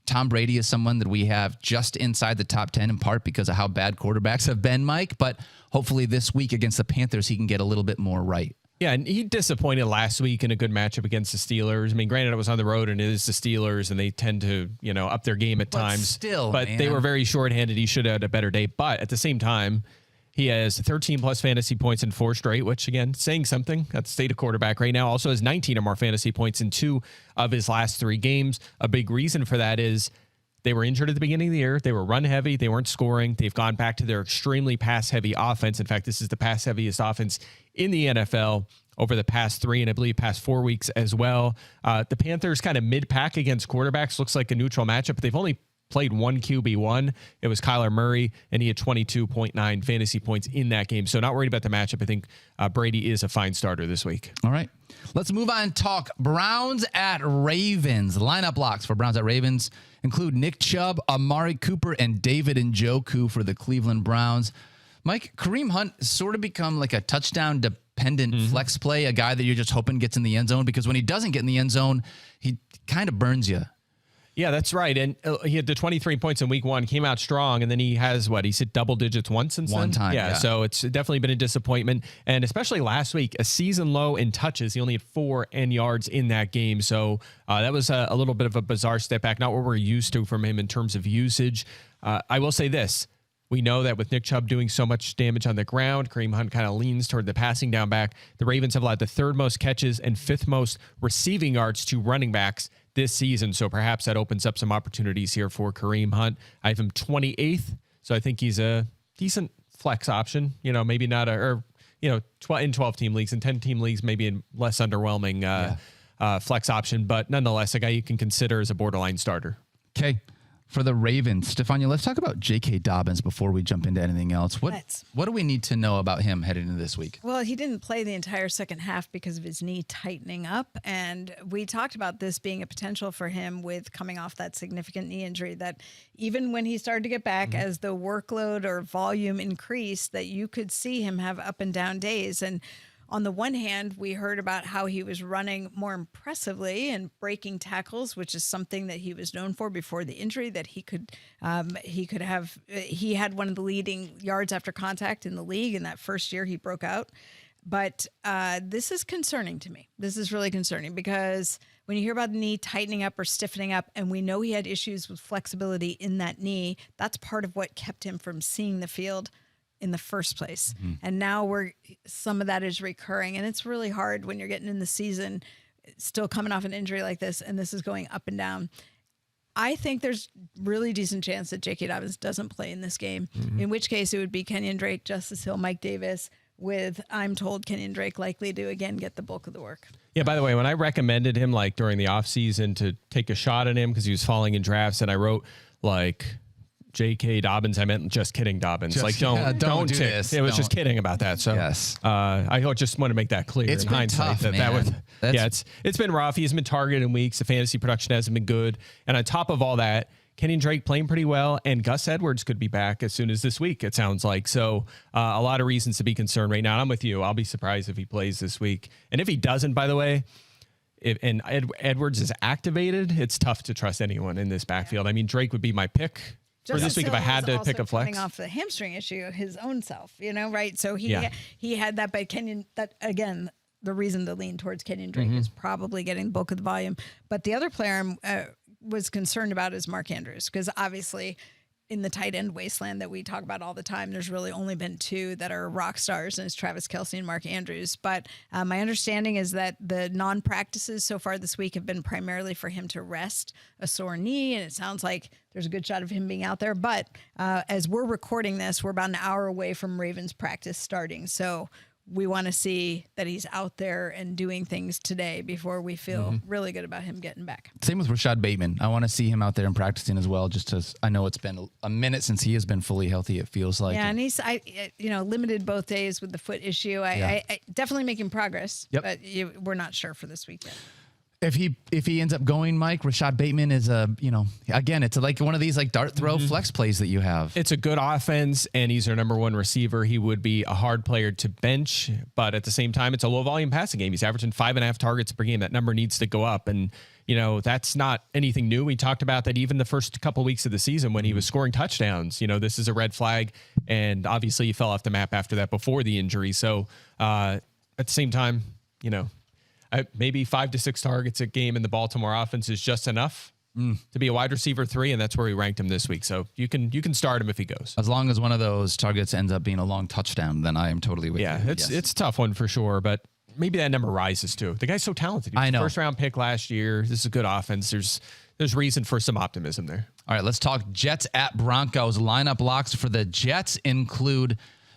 Tom Brady is someone that we have just inside the top 10 in part because of how bad quarterbacks have been, Mike. But hopefully this week against the Panthers, he can get a little bit more right. Yeah, and he disappointed last week in a good matchup against the Steelers. I mean, granted, it was on the road, and it is the Steelers, and they tend to, up their game at times. But they were very shorthanded. He should have had a better day. But at the same time, he has 13-plus fantasy points in 4 straight, which, again, saying something. That's the state of quarterback right now. Also has 19 or more fantasy points in 2 of his last 3 games. A big reason for that is they were injured at the beginning of the year. They were run heavy. They weren't scoring. They've gone back to their extremely pass-heavy offense. In fact, this is the pass-heaviest offense in the NFL over the past 3 and I believe past 4 weeks as well. The Panthers kind of mid-pack against quarterbacks. Looks like a neutral matchup, but they've only played one QB1. It was Kyler Murray, and he had 22.9 fantasy points in that game. So not worried about the matchup. I think Brady is a fine starter this week. All right. Let's move on and talk Browns at Ravens. Lineup blocks for Browns at Ravens include Nick Chubb, Amari Cooper, and David Njoku for the Cleveland Browns. Mike, Kareem Hunt sort of become like a touchdown dependent flex play, a guy that you're just hoping gets in the end zone, because when he doesn't get in the end zone, he kind of burns you. Yeah, that's right. And he had the 23 points in week 1, came out strong, and then he has he's hit double digits once since one then? time. Yeah, so it's definitely been a disappointment. And especially last week, a season low in touches. He only had 4 yards in that game. So that was a little bit of a bizarre step back, not what we're used to from him in terms of usage. I will say this. We know that with Nick Chubb doing so much damage on the ground, Kareem Hunt kind of leans toward the passing down back. The Ravens have allowed the 3rd most catches and 5th most receiving yards to running backs this season. So perhaps that opens up some opportunities here for Kareem Hunt. I have him 28th. So I think he's a decent flex option, maybe not in 12-team leagues and 10-team leagues, maybe in less underwhelming flex option, but nonetheless, a guy you can consider as a borderline starter. Okay. For the Ravens, Stephania, let's talk about J.K. Dobbins before we jump into anything else. What do we need to know about him heading into this week? Well, he didn't play the entire second half because of his knee tightening up. And we talked about this being a potential for him with coming off that significant knee injury, that even when he started to get back, as the workload or volume increased, that you could see him have up and down days. And on the one hand, we heard about how he was running more impressively and breaking tackles, which is something that he was known for before the injury, that he had one of the leading yards after contact in the league in that first year he broke out. But this is concerning to me. This is really concerning because when you hear about the knee tightening up or stiffening up, and we know he had issues with flexibility in that knee, that's part of what kept him from seeing the field in the first place. And now some of that is recurring, and it's really hard when you're getting in the season still coming off an injury like this, and this is going up and down. I think there's really decent chance that J.K. Dobbins doesn't play in this game, in which case it would be Kenyon Drake, Justice Hill, Mike Davis, with, I'm told, Kenyon Drake likely to, again, get the bulk of the work. Yeah, by the way, when I recommended him, like, during the offseason to take a shot at him because he was falling in drafts, and I wrote, like, J.K. Dobbins, I meant just kidding Dobbins. Don't do this. It was just kidding about that. So yes. I just want to make that clear. It's in been hindsight tough, man. It's been rough. He hasn't been targeted in weeks. The fantasy production hasn't been good. And on top of all that, Kenyon Drake playing pretty well, and Gus Edwards could be back as soon as this week, it sounds like. So a lot of reasons to be concerned right now. And I'm with you. I'll be surprised if he plays this week. And if he doesn't, by the way, Edwards is activated, it's tough to trust anyone in this backfield. I mean, Drake would be my pick for this week if I had to pick a flex. Coming off the hamstring issue, his own self, right? So he had that, but Kenyon, that again, the reason to lean towards Kenyon Drake is probably getting the bulk of the volume. But the other player I was concerned about is Mark Andrews, because obviously in the tight end wasteland that we talk about all the time, there's really only been two that are rock stars, and it's Travis Kelce and Mark Andrews. But my understanding is that the non-practices so far this week have been primarily for him to rest a sore knee, and it sounds like there's a good shot of him being out there. But as we're recording this, we're about an hour away from Ravens practice starting. So we want to see that he's out there and doing things today before we feel really good about him getting back. Same with Rashad Bateman. I want to see him out there and practicing as well, just as I know it's been a minute since he has been fully healthy, it feels like. Yeah, and he's limited both days with the foot issue. I definitely making progress, but we're not sure for this week yet. If he ends up going, Mike, Rashad Bateman is again, it's like one of these like dart throw flex plays that you have. It's a good offense, and he's our number one receiver. He would be a hard player to bench, but at the same time, it's a low volume passing game. He's averaging 5.5 targets per game. That number needs to go up, and that's not anything new. We talked about that even the first couple of weeks of the season when he was scoring touchdowns. This is a red flag, and obviously he fell off the map after that before the injury. So at the same time, maybe 5 to 6 targets a game in the Baltimore offense is just enough to be a wide receiver 3, and that's where we ranked him this week. So you can start him if he goes. As long as one of those targets ends up being a long touchdown, then I am totally with you. Yeah, it's a tough one for sure, but maybe that number rises too. The guy's so talented. He was I know. First round pick last year. This is a good offense. There's reason for some optimism there. All right, let's talk Jets at Broncos. Lineup locks for the Jets include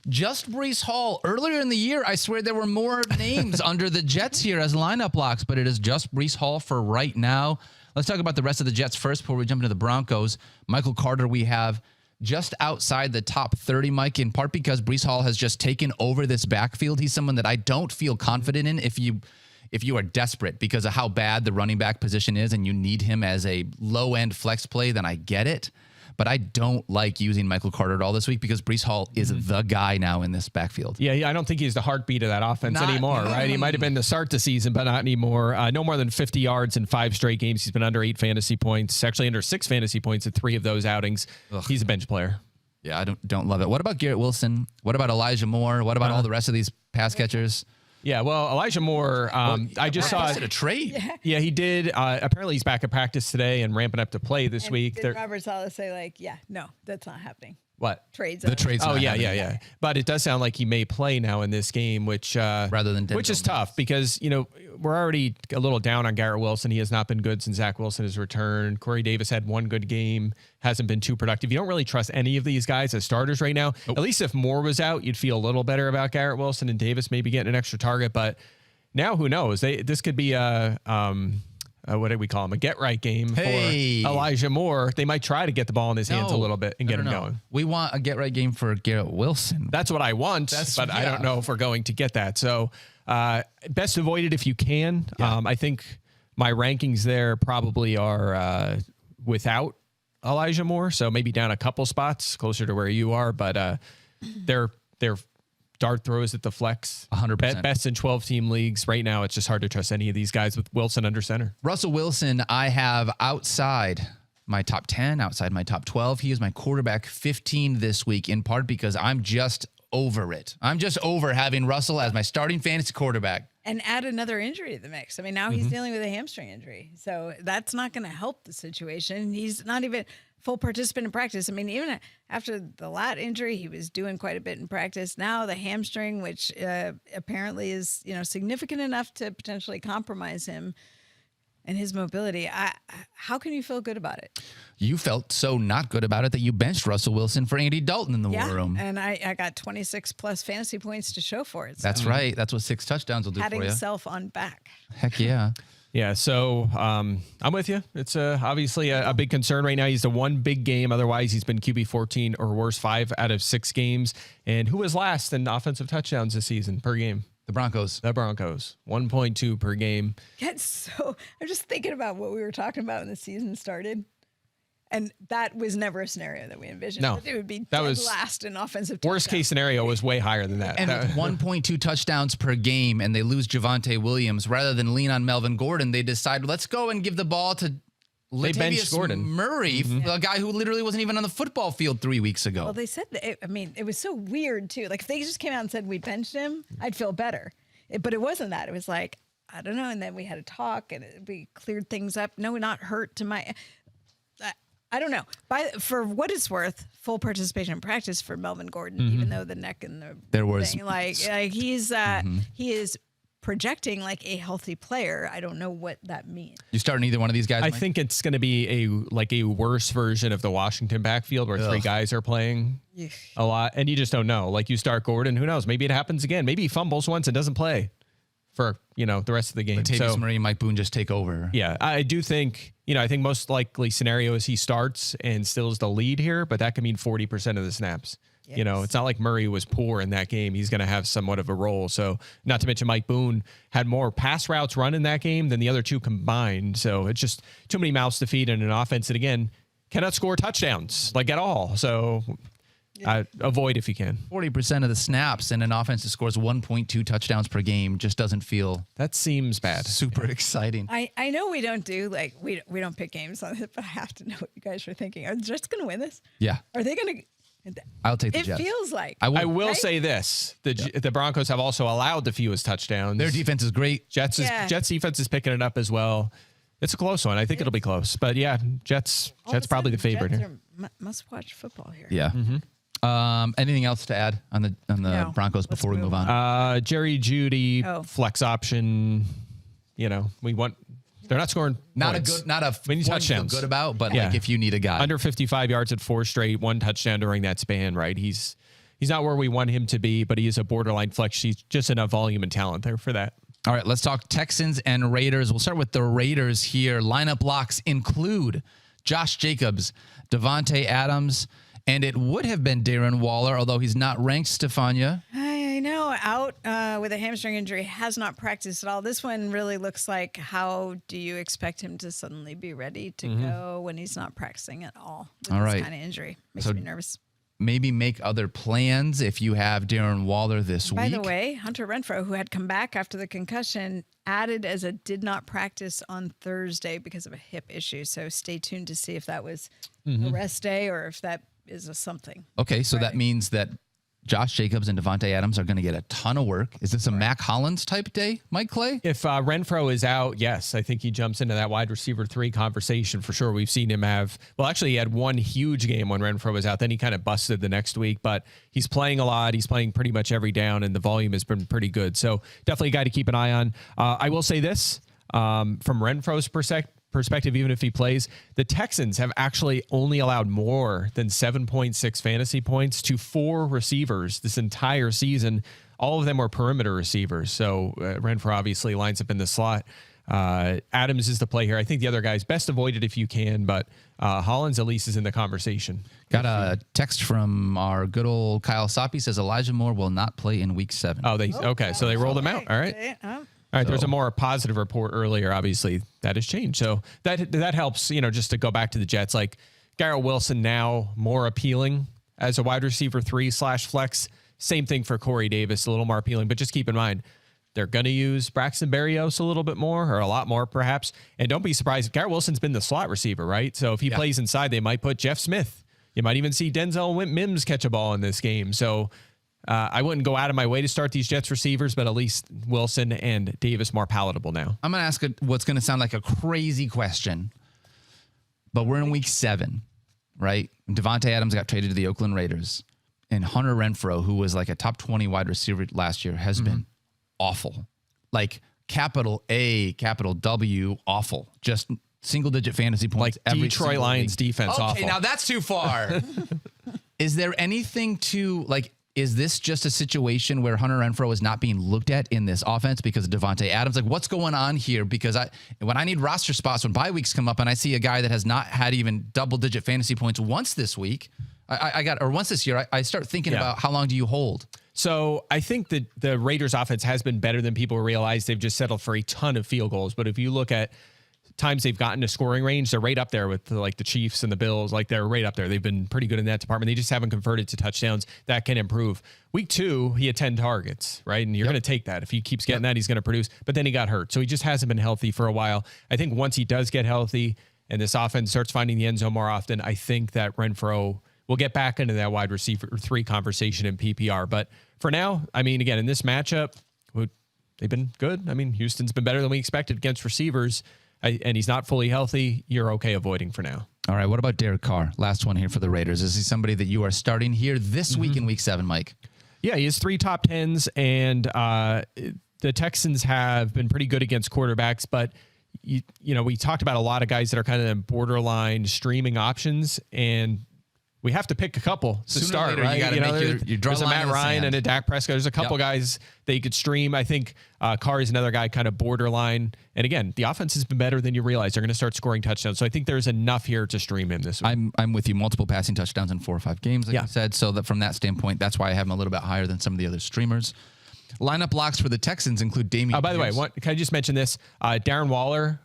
just Breece Hall. Earlier in the year, I swear there were more names under the Jets here as lineup locks, but it is just Breece Hall for right now. Let's talk about the rest of the Jets first before we jump into the Broncos. Michael Carter, we have just outside the top 30, Mike, in part because Breece Hall has just taken over this backfield. He's someone that I don't feel confident in if you are desperate because of how bad the running back position is and you need him as a low-end flex play, then I get it. But I don't like using Michael Carter at all this week because Breece Hall is the guy now in this backfield. Yeah, I don't think he's the heartbeat of that offense anymore, right? He might have been the start to season, but not anymore. No more than 50 yards in 5 straight games. He's been under 8 fantasy points, actually under 6 fantasy points at 3 of those outings. Ugh. He's a bench player. Yeah, I don't love it. What about Garrett Wilson? What about Elijah Moore? What about all the rest of these pass catchers? Yeah, well, Elijah Moore, I just saw a trade. Yeah, he did. Apparently, he's back at practice today and ramping up to play this week. Did Robert Saleh say no, that's not happening? What? Trades. The trades. Oh, yeah. But it does sound like he may play now in this game, which rather than which is tough because we're already a little down on Garrett Wilson. He has not been good since Zach Wilson has returned. Corey Davis had 1 good game, hasn't been too productive. You don't really trust any of these guys as starters right now. Nope. At least if Moore was out, you'd feel a little better about Garrett Wilson and Davis maybe getting an extra target. But now who knows? This could be a what do we call him? A get-right game for Elijah Moore. They might try to get the ball in his hands a little bit and get him going. We want a get-right game for Garrett Wilson. That's what I want, I don't know if we're going to get that. So best avoid it if you can. Yeah. I think my rankings there probably are without Elijah Moore, so maybe down a couple spots closer to where you are, but they're dart throws at the flex. 100%. Best in 12-team leagues. Right now, it's just hard to trust any of these guys with Wilson under center. Russell Wilson, I have outside my top 10, outside my top 12. He is my quarterback 15 this week, in part because I'm just over it. I'm just over having Russell as my starting fantasy quarterback. and add another injury to the mix. I mean, now he's dealing with a hamstring injury. So that's not going to help the situation. He's not even full participant in practice. I mean, even after the lat injury, he was doing quite a bit in practice. Now the hamstring, which apparently is, significant enough to potentially compromise him and his mobility. How can you feel good about it? You felt so not good about it that you benched Russell Wilson for Andy Dalton in the war room. And I got 26 plus fantasy points to show for it. So That's right. That's what 6 touchdowns will do patting for you. himself on back. Heck yeah. Yeah, so I'm with you. It's obviously a big concern right now. He's the one big game. Otherwise, he's been QB 14 or worse 5 out of 6 games. And who was last in offensive touchdowns this season per game? The Broncos. 1.2 per game. I'm just thinking about what we were talking about when the season started. And that was never a scenario that we envisioned. No, It would be that was last in offensive Worst touchdowns. case scenario was way higher than that. And 1.2 touchdowns per game, and they lose Javonte Williams. Rather than lean on Melvin Gordon, they decide, let's go and give the ball to benched Gordon. Murray, a guy who literally wasn't even on the football field 3 weeks ago. Well, they said that. It was so weird too. Like if they just came out and said we benched him, I'd feel better. But it wasn't that. It was like, I don't know. And then we had a talk and we cleared things up. No, not hurt to my. I don't know. For what it's worth, full participation in practice for Melvin Gordon, even though the neck and the There was- thing, he is projecting like a healthy player. I don't know what that means. You starting either one of these guys? I Mike? think it's going to be a worse version of the Washington backfield where 3 guys are playing a lot, and you just don't know. Like you start Gordon, who knows? Maybe it happens again. Maybe he fumbles once and doesn't play for the rest of the game. Latavius Murray and Mike Boone just take over. Yeah, I do think I think most likely scenario is he starts and still is the lead here, but that could mean 40% of the snaps. Yes. It's not like Murray was poor in that game. He's going to have somewhat of a role. So not to mention Mike Boone had more pass routes run in that game than the other 2 combined. So it's just too many mouths to feed in an offense that, again, cannot score touchdowns at all. So avoid if you can. 40% of the snaps in an offense that scores 1.2 touchdowns per game just doesn't feel That seems bad. super exciting. I know we don't do we don't pick games on it, but I have to know what you guys are thinking. Are the Jets going to win this? Yeah. Are they going to? I'll take the It Jets. feels like I will right? say this. The Broncos have also allowed the fewest touchdowns. Their defense is great. Jets defense is picking it up as well. It's a close one. I think it'll be close. But yeah, Jets probably the favorite Jets here. Must watch football here. Yeah. Anything else to add on the No. Broncos Let's before we move move on? Jerry Jeudy flex option. We want. They're not scoring. Not points. a good We need one to feel touchdowns. good about, but Yeah. like if you need a guy. Under 55 yards at 4 straight, 1 touchdown during that span. Right, he's not where we want him to be, but he is a borderline flex. He's just enough volume and talent there for that. All right, let's talk Texans and Raiders. We'll start with the Raiders here. Lineup locks include Josh Jacobs, Devontae Adams, and it would have been Darren Waller, although he's not ranked, Stephania. I know, out with a hamstring injury, has not practiced at all. This one really looks like, how do you expect him to suddenly be ready to go when he's not practicing at all with All this right. kind of injury? Makes So me nervous. Maybe make other plans if you have Darren Waller this By week. the way, Hunter Renfrow, who had come back after the concussion, added as a did not practice on Thursday because of a hip issue. So stay tuned to see if that was a rest day or if that is a something. Okay, so that Right. means that Josh Jacobs and Devontae Adams are going to get a ton of work. Is this a Mac Hollins type day, Mike Clay? If Renfrow is out, yes, I think he jumps into that wide receiver 3 conversation for sure. We've seen him have, well, actually he had one huge game when Renfrow was out. Then he kind of busted the next week, but he's playing a lot. He's playing pretty much every down, and the volume has been pretty good. So definitely a guy to keep an eye on. I will say this, from Renfrow's perspective, even if he plays, the Texans have actually only allowed more than 7.6 fantasy points to 4 receivers this entire season. All of them were perimeter receivers. So Renfrow obviously lines up in the slot. Adams is the play here. I think the other guys best avoided if you can, but Hollins at least is in the conversation. Got a text from our good old Kyle Soppe, says Elijah Moore will not play in week 7. Okay, so they rolled him out. All right. All right, there's a more positive report earlier. Obviously, that has changed. So that helps, just to go back to the Jets. Like Garrett Wilson now more appealing as a wide receiver 3/flex. Same thing for Corey Davis, a little more appealing. But just keep in mind, they're going to use Braxton Berrios a little bit more, or a lot more perhaps. And don't be surprised. Garrett Wilson's been the slot receiver, right? So if he plays inside, they might put Jeff Smith. You might even see Denzel Mims catch a ball in this game. So I wouldn't go out of my way to start these Jets receivers, but at least Wilson and Davis more palatable now. I'm going to ask what's going to sound like a crazy question, but we're in week 7, right? Devontae Adams got traded to the Oakland Raiders, and Hunter Renfrow, who was like a top 20 wide receiver last year, has been awful. Like capital A, capital W, awful. Just single-digit fantasy points. Like every Detroit Lions defense, okay, awful. now that's too far. Is there anything to, like, is this just a situation where Hunter Renfrow is not being looked at in this offense because of Devontae Adams? Like, what's going on here? Because when I need roster spots, when bye weeks come up and I see a guy that has not had even double-digit fantasy points once this week, once this year, I start thinking about how long do you hold? So I think that the Raiders offense has been better than people realize. They've just settled for a ton of field goals. But if you look at times they've gotten to scoring range, they're right up there with like the Chiefs and the Bills. Like they're right up there. They've been pretty good in that department. They just haven't converted to touchdowns. That can improve. Week 2, he had 10 targets, right? And you're going to take that. If he keeps getting that, he's going to produce. But then he got hurt. So he just hasn't been healthy for a while. I think once he does get healthy and this offense starts finding the end zone more often, I think that Renfrow will get back into that wide receiver 3 conversation in PPR. But for now, I mean, again, in this matchup, they've been good. I mean, Houston's been better than we expected against receivers. And he's not fully healthy, you're okay avoiding for now. All right, what about Derek Carr? Last one here for the Raiders. Is he somebody that you are starting here this week in week 7, Mike? Yeah, he has 3 top 10s, and the Texans have been pretty good against quarterbacks, but you know, we talked about a lot of guys that are kind of borderline streaming options, and we have to pick a couple to Sooner start, or later, right? you got to make your draw there's a line Matt in the Ryan sand. and a Dak Prescott. There's a couple guys that you could stream. I think Carr is another guy kind of borderline. And again, the offense has been better than you realize. They're going to start scoring touchdowns. So I think there's enough here to stream him this week. I'm with you. Multiple passing touchdowns in 4 or 5 games, like I said. So that from that standpoint, that's why I have him a little bit higher than some of the other streamers. Lineup locks for the Texans include Damian. By the way, Pierce. can I just mention this? Darren Waller,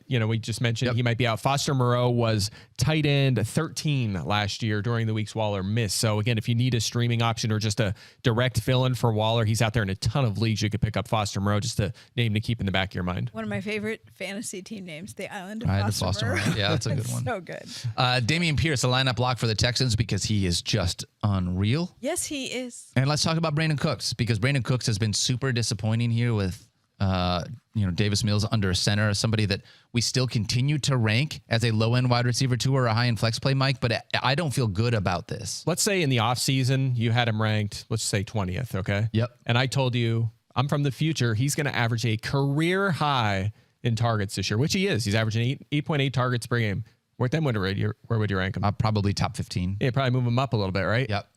we just mentioned he might be out. Foster Moreau was tight end 13 last year during the weeks Waller missed. So again, if you need a streaming option or just a direct fill-in for Waller, he's out there in a ton of leagues. You could pick up Foster Moreau, just a name to keep in the back of your mind. One of my favorite fantasy team names, the Island of Foster Moreau. Yeah, that's a good one. So good. Damian Pierce, a lineup lock for the Texans because he is just unreal. Yes, he is. And let's talk about Brandon Cooks because Brandon Cooks has been super disappointing here with Davis Mills under center, somebody that we still continue to rank as a low-end wide receiver 2 or a high-end flex play, Mike, but I don't feel good about this. Let's say in the offseason, you had him ranked, let's say 20th, okay? Yep. And I told you, I'm from the future. He's going to average a career high in targets this year, which he is. He's averaging 8.8 targets per game. Where would you rank him? Probably top 15. Yeah, probably move him up a little bit, right? Yep.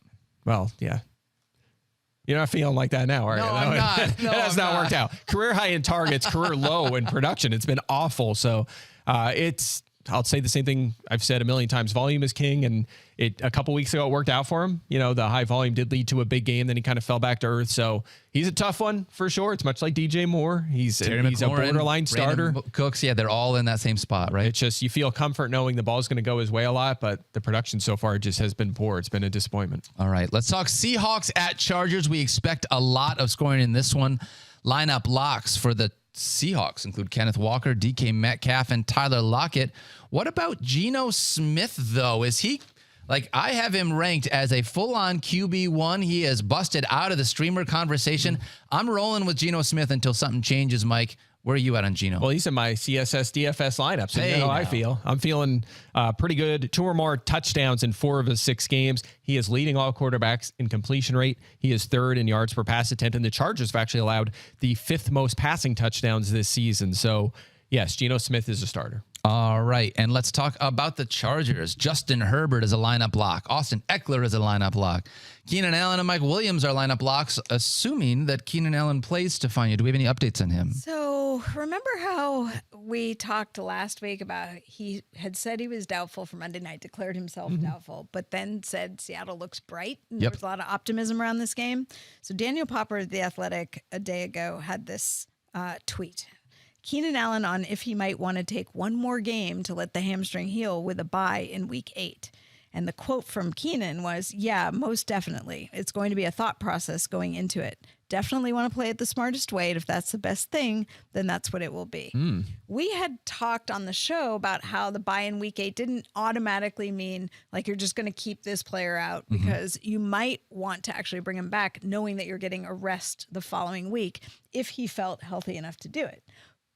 Well, yeah. You're not feeling like that now, are you? No, I'm not. No, it has not worked out. Career high in targets, career low in production. It's been awful. So I'll say the same thing I've said a million times. Volume is king, and a couple weeks ago it worked out for him. You know, the high volume did lead to a big game, then he kind of fell back to earth. So he's a tough one for sure. It's much like DJ Moore. He's a borderline starter. Brandon Cooks, yeah, they're all in that same spot, right? It's just you feel comfort knowing the ball's going to go his way a lot, but the production so far just has been poor. It's been a disappointment. All right, let's talk Seahawks at Chargers. We expect a lot of scoring in this one. Lineup locks for the Seahawks include Kenneth Walker, DK Metcalf, and Tyler Lockett. What about Geno Smith, though? Is he, like, I have him ranked as a full-on QB1. He is busted out of the streamer conversation. I'm rolling with Geno Smith until something changes, Mike. Where are you at on Geno? Well, he's in my CSS DFS lineup, so you know how I feel. I'm feeling pretty good. 2 or more touchdowns in 4 of his 6 games. He is leading all quarterbacks in completion rate. He is 3rd in yards per pass attempt, and the Chargers have actually allowed the 5th most passing touchdowns this season. So, yes, Geno Smith is a starter. All right, and let's talk about the Chargers. Justin Herbert is a lineup lock. Austin Eckler is a lineup lock. Keenan Allen and Mike Williams are lineup locks, assuming that Keenan Allen plays, Stephania. Do we have any updates on him? So remember how we talked last week about he had said he was doubtful for Monday night, declared himself doubtful, but then said Seattle looks bright. And there was a lot of optimism around this game. So Daniel Popper of The Athletic a day ago had this tweet. Keenan Allen on if he might want to take one more game to let the hamstring heal with a bye in week 8. And the quote from Keenan was, yeah, most definitely. It's going to be a thought process going into it. Definitely want to play it the smartest way. And if that's the best thing, then that's what it will be. We had talked on the show about how the bye in week 8 didn't automatically mean like you're just going to keep this player out because you might want to actually bring him back knowing that you're getting a rest the following week if he felt healthy enough to do it.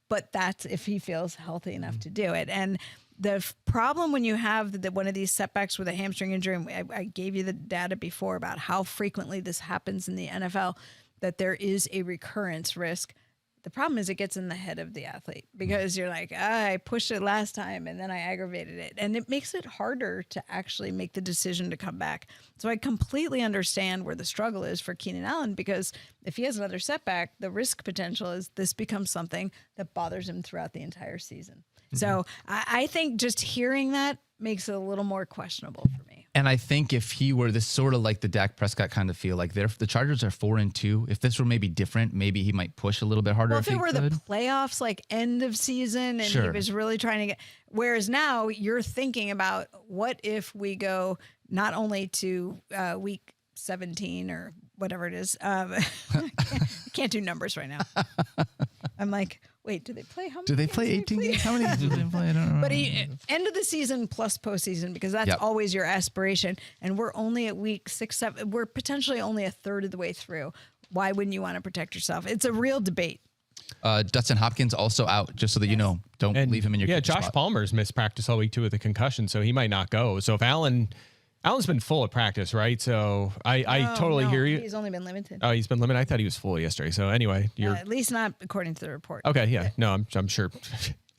But that's if he feels healthy enough to do it. And the problem when you have one of these setbacks with a hamstring injury, and I gave you the data before about how frequently this happens in the NFL, that there is a recurrence risk. The problem is it gets in the head of the athlete because you're like, I pushed it last time and then I aggravated it. And it makes it harder to actually make the decision to come back. So I completely understand where the struggle is for Keenan Allen, because if he has another setback, the risk potential is this becomes something that bothers him throughout the entire season. So I think just hearing that makes it a little more questionable for me. And I think if he were this sort of like the Dak Prescott kind of feel, like the Chargers are 4-2. If this were maybe different, maybe he might push a little bit harder. Well, if it were the playoffs, like end of season, and he was really trying to get, whereas now you're thinking about what if we go not only to week 17 or whatever it is. I can't do numbers right now. I'm like, wait, do they play? How many? Do they play 18 games? How many do they play? I don't know. But end of the season plus postseason, because that's always your aspiration. And we're only at week 6, 7. We're potentially only a third of the way through. Why wouldn't you want to protect yourself? It's a real debate. Dustin Hopkins also out, just so that you know. Don't leave him in your Josh spot. Palmer's missed practice all week too with a concussion, so he might not go. So if Allen's been full of practice, right? So I totally hear you. He's only been limited. Oh, he's been limited. I thought he was full yesterday. So anyway, you're at least not according to the report. okay. Yeah, no, I'm sure.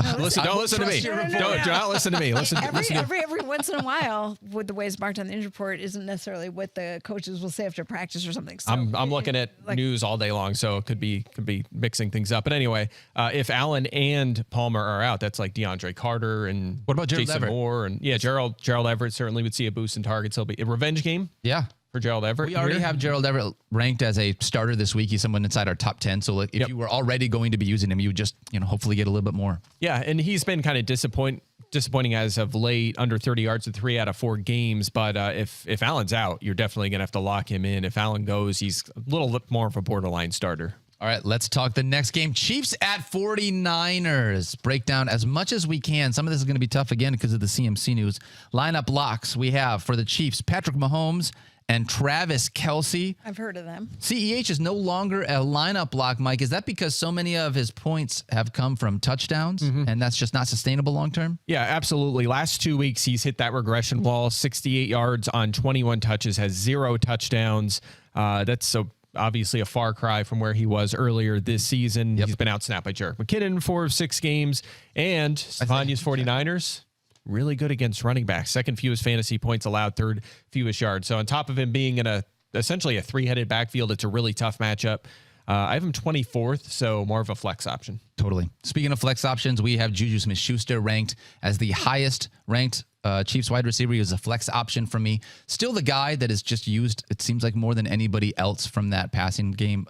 Don't listen to me. Don't listen to me. Every once in a while, with the way it's marked on the injury report, isn't necessarily what the coaches will say after practice or something. So I'm looking at news all day long, so it could be mixing things up. But anyway, if Allen and Palmer are out, that's like DeAndre Carter and what about Jason Moore and Gerald Everett certainly would see a boost in targets. He'll be a revenge game. Yeah. For Gerald Everett. We already have Gerald Everett ranked as a starter this week. He's someone inside our top 10. So if you were already going to be using him, you would just, hopefully get a little bit more. Yeah. And he's been kind of disappointing as of late, under 30 yards in 3 out of 4 games. But if Allen's out, you're definitely going to have to lock him in. If Allen goes, he's a little bit more of a borderline starter. All right, let's talk the next game. Chiefs at 49ers. Break down as much as we can. Some of this is going to be tough again because of the CMC news. Lineup locks we have for the Chiefs: Patrick Mahomes and Travis Kelce. I've heard of them. CEH is no longer a lineup lock, Mike. Is that because so many of his points have come from touchdowns and that's just not sustainable long term? Yeah, absolutely. Last 2 weeks, he's hit that regression wall, 68 yards on 21 touches, has 0 touchdowns. That's so obviously a far cry from where he was earlier this season. He's been outsnapped by Jerick McKinnon 4 of 6 games. And Stephania's 49ers, really good against running backs. Second fewest fantasy points allowed, third fewest yards. So on top of him being in essentially a 3-headed backfield, it's a really tough matchup. I have him 24th, so more of a flex option. Totally. Speaking of flex options, we have Juju Smith-Schuster ranked as the highest ranked Chiefs wide receiver. He was a flex option for me. Still the guy that is just used, it seems like, more than anybody else from that passing game.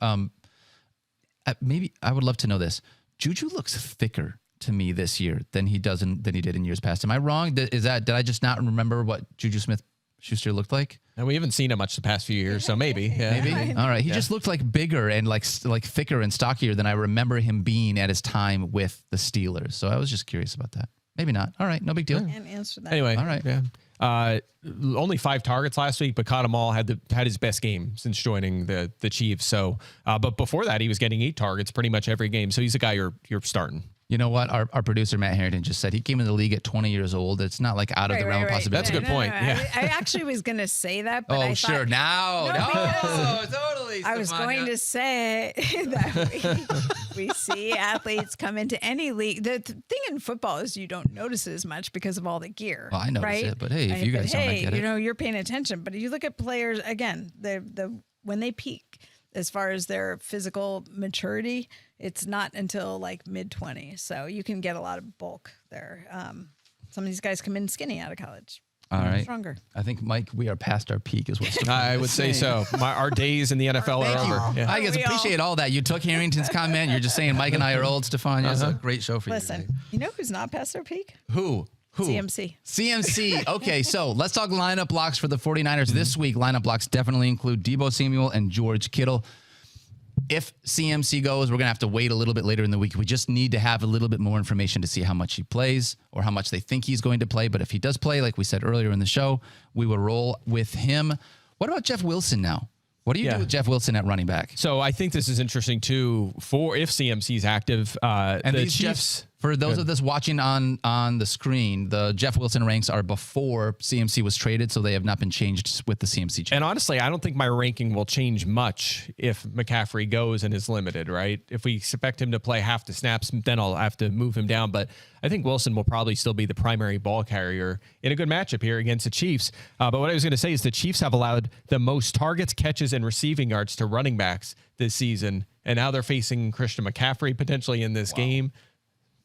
Maybe I would love to know this. Juju looks thicker to me this year than he did in years past. Am I wrong? Did I just not remember what Juju Smith-Schuster looked like? And we haven't seen him much the past few years, so maybe. Yeah. Maybe. All right. He just looked like bigger and like thicker and stockier than I remember him being at his time with the Steelers. So I was just curious about that. Maybe not. All right. No big deal. Can't answer that. Anyway. All right. Yeah. Only 5 targets last week, but caught them all. Had his best game since joining the Chiefs. So, but before that, he was getting 8 targets pretty much every game. So he's a guy you're starting. You know what? Our producer, Matt Harrington, just said he came in the league at 20 years old. It's not like out of the realm of possibility. That's a good point. Yeah. I actually was going to say that. But sure. Totally. I was going to say that we see athletes come into any league. The thing in football is you don't notice it as much because of all the gear. Well, I notice it, but hey, if you guys don't, I get it. You're paying attention. But if you look at players, again, when they peak, as far as their physical maturity, it's not until like mid-20s. So you can get a lot of bulk there. Some of these guys come in skinny out of college. All right. Stronger. I think, Mike, we are past our peak is what I would say so. Our days in the NFL are over. Yeah. I guess appreciate all that. You took Harrington's comment. You're just saying Mike and I are old, Stephania. It's a great show for you. Listen, you know who's not past their peak? Who? Who? CMC. CMC. Okay, so let's talk lineup blocks for the 49ers this week. Lineup blocks definitely include Deebo Samuel and George Kittle. If CMC goes, we're going to have to wait a little bit later in the week. We just need to have a little bit more information to see how much he plays or how much they think he's going to play. But if he does play, like we said earlier in the show, we will roll with him. What about Jeff Wilson now? What do you do with Jeff Wilson at running back? So I think this is interesting too for if CMC is active. And the these Chiefs. For those of us watching on the screen, the Jeff Wilson ranks are before CMC was traded, so they have not been changed with the CMC change. And honestly, I don't think my ranking will change much if McCaffrey goes and is limited, right? If we expect him to play half the snaps, then I'll have to move him down. But I think Wilson will probably still be the primary ball carrier in a good matchup here against the Chiefs. But what I was going to say is the Chiefs have allowed the most targets, catches, and receiving yards to running backs this season. And now they're facing Christian McCaffrey potentially in this game.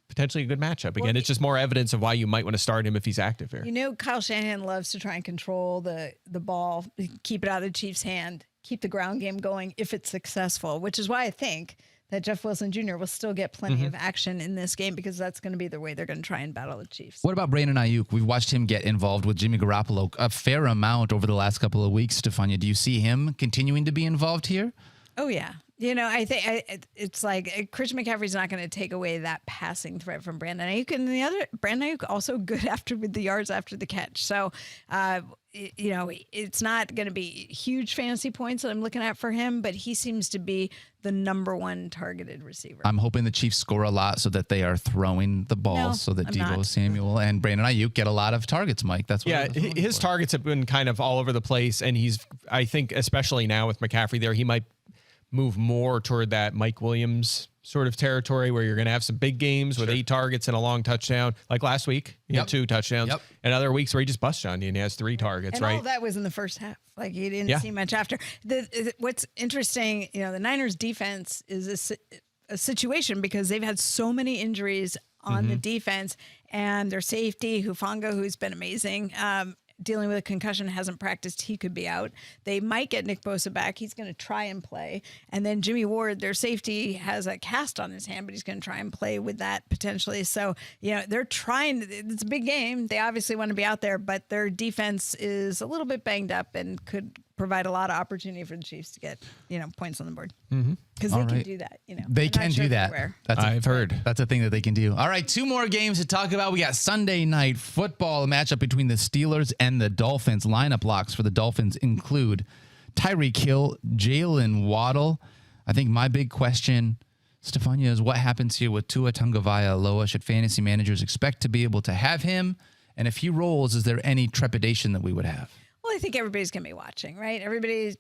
Potentially a good matchup. Again, it's just more evidence of why you might want to start him if he's active here. You know, Kyle Shanahan loves to try and control the ball, keep it out of the Chiefs' hand, keep the ground game going if it's successful, which is why I think that Jeff Wilson Jr. will still get plenty of action in this game because that's going to be the way they're going to try and battle the Chiefs. What about Brandon Ayuk? We've watched him get involved with Jimmy Garoppolo a fair amount over the last couple of weeks. Stephania, do you see him continuing to be involved here? Oh, yeah. You know, I think it's like Christian McCaffrey's not going to take away that passing threat from Brandon Ayuk. And the other, Brandon Ayuk also good with the yards after the catch. So, you know, it's not going to be huge fantasy points that I'm looking at for him, but he seems to be the number one targeted receiver. I'm hoping the Chiefs score a lot so that they are throwing the ball so that Deebo Samuel and Brandon Ayuk get a lot of targets, Mike. That's what his targets have been kind of all over the place. And I think, especially now with McCaffrey there, he might move more toward that Mike Williams sort of territory where you're going to have some big games with 8 targets and a long touchdown. Like last week, he had 2 touchdowns. And other weeks where he just busts on you and he has 3 targets, and right? all that was in the first half. Like you didn't see much after. What's interesting, you know, the Niners defense is a situation because they've had so many injuries on the defense and their safety, Hufanga, who's been amazing, dealing with a concussion, hasn't practiced. He could be out. They might get Nick Bosa back. He's going to try and play. And then Jimmy Ward, their safety, has a cast on his hand, but he's going to try and play with that potentially. So, you know, they're trying. It's a big game. They obviously want to be out there, but their defense is a little bit banged up and could provide a lot of opportunity for the Chiefs to get, you know, points on the board. Because they can do that, you know. They can do that. I've heard. That's a thing that they can do. All right, 2 more games to talk about. We got Sunday Night Football, a matchup between the Steelers and the Dolphins. Lineup locks for the Dolphins include Tyreek Hill, Jalen Waddle. I think my big question, Stephania, is what happens here with Tua Tagovailoa? Should fantasy managers expect to be able to have him? And if he rolls, is there any trepidation that we would have? Well, I think everybody's going to be watching, right? Everybody's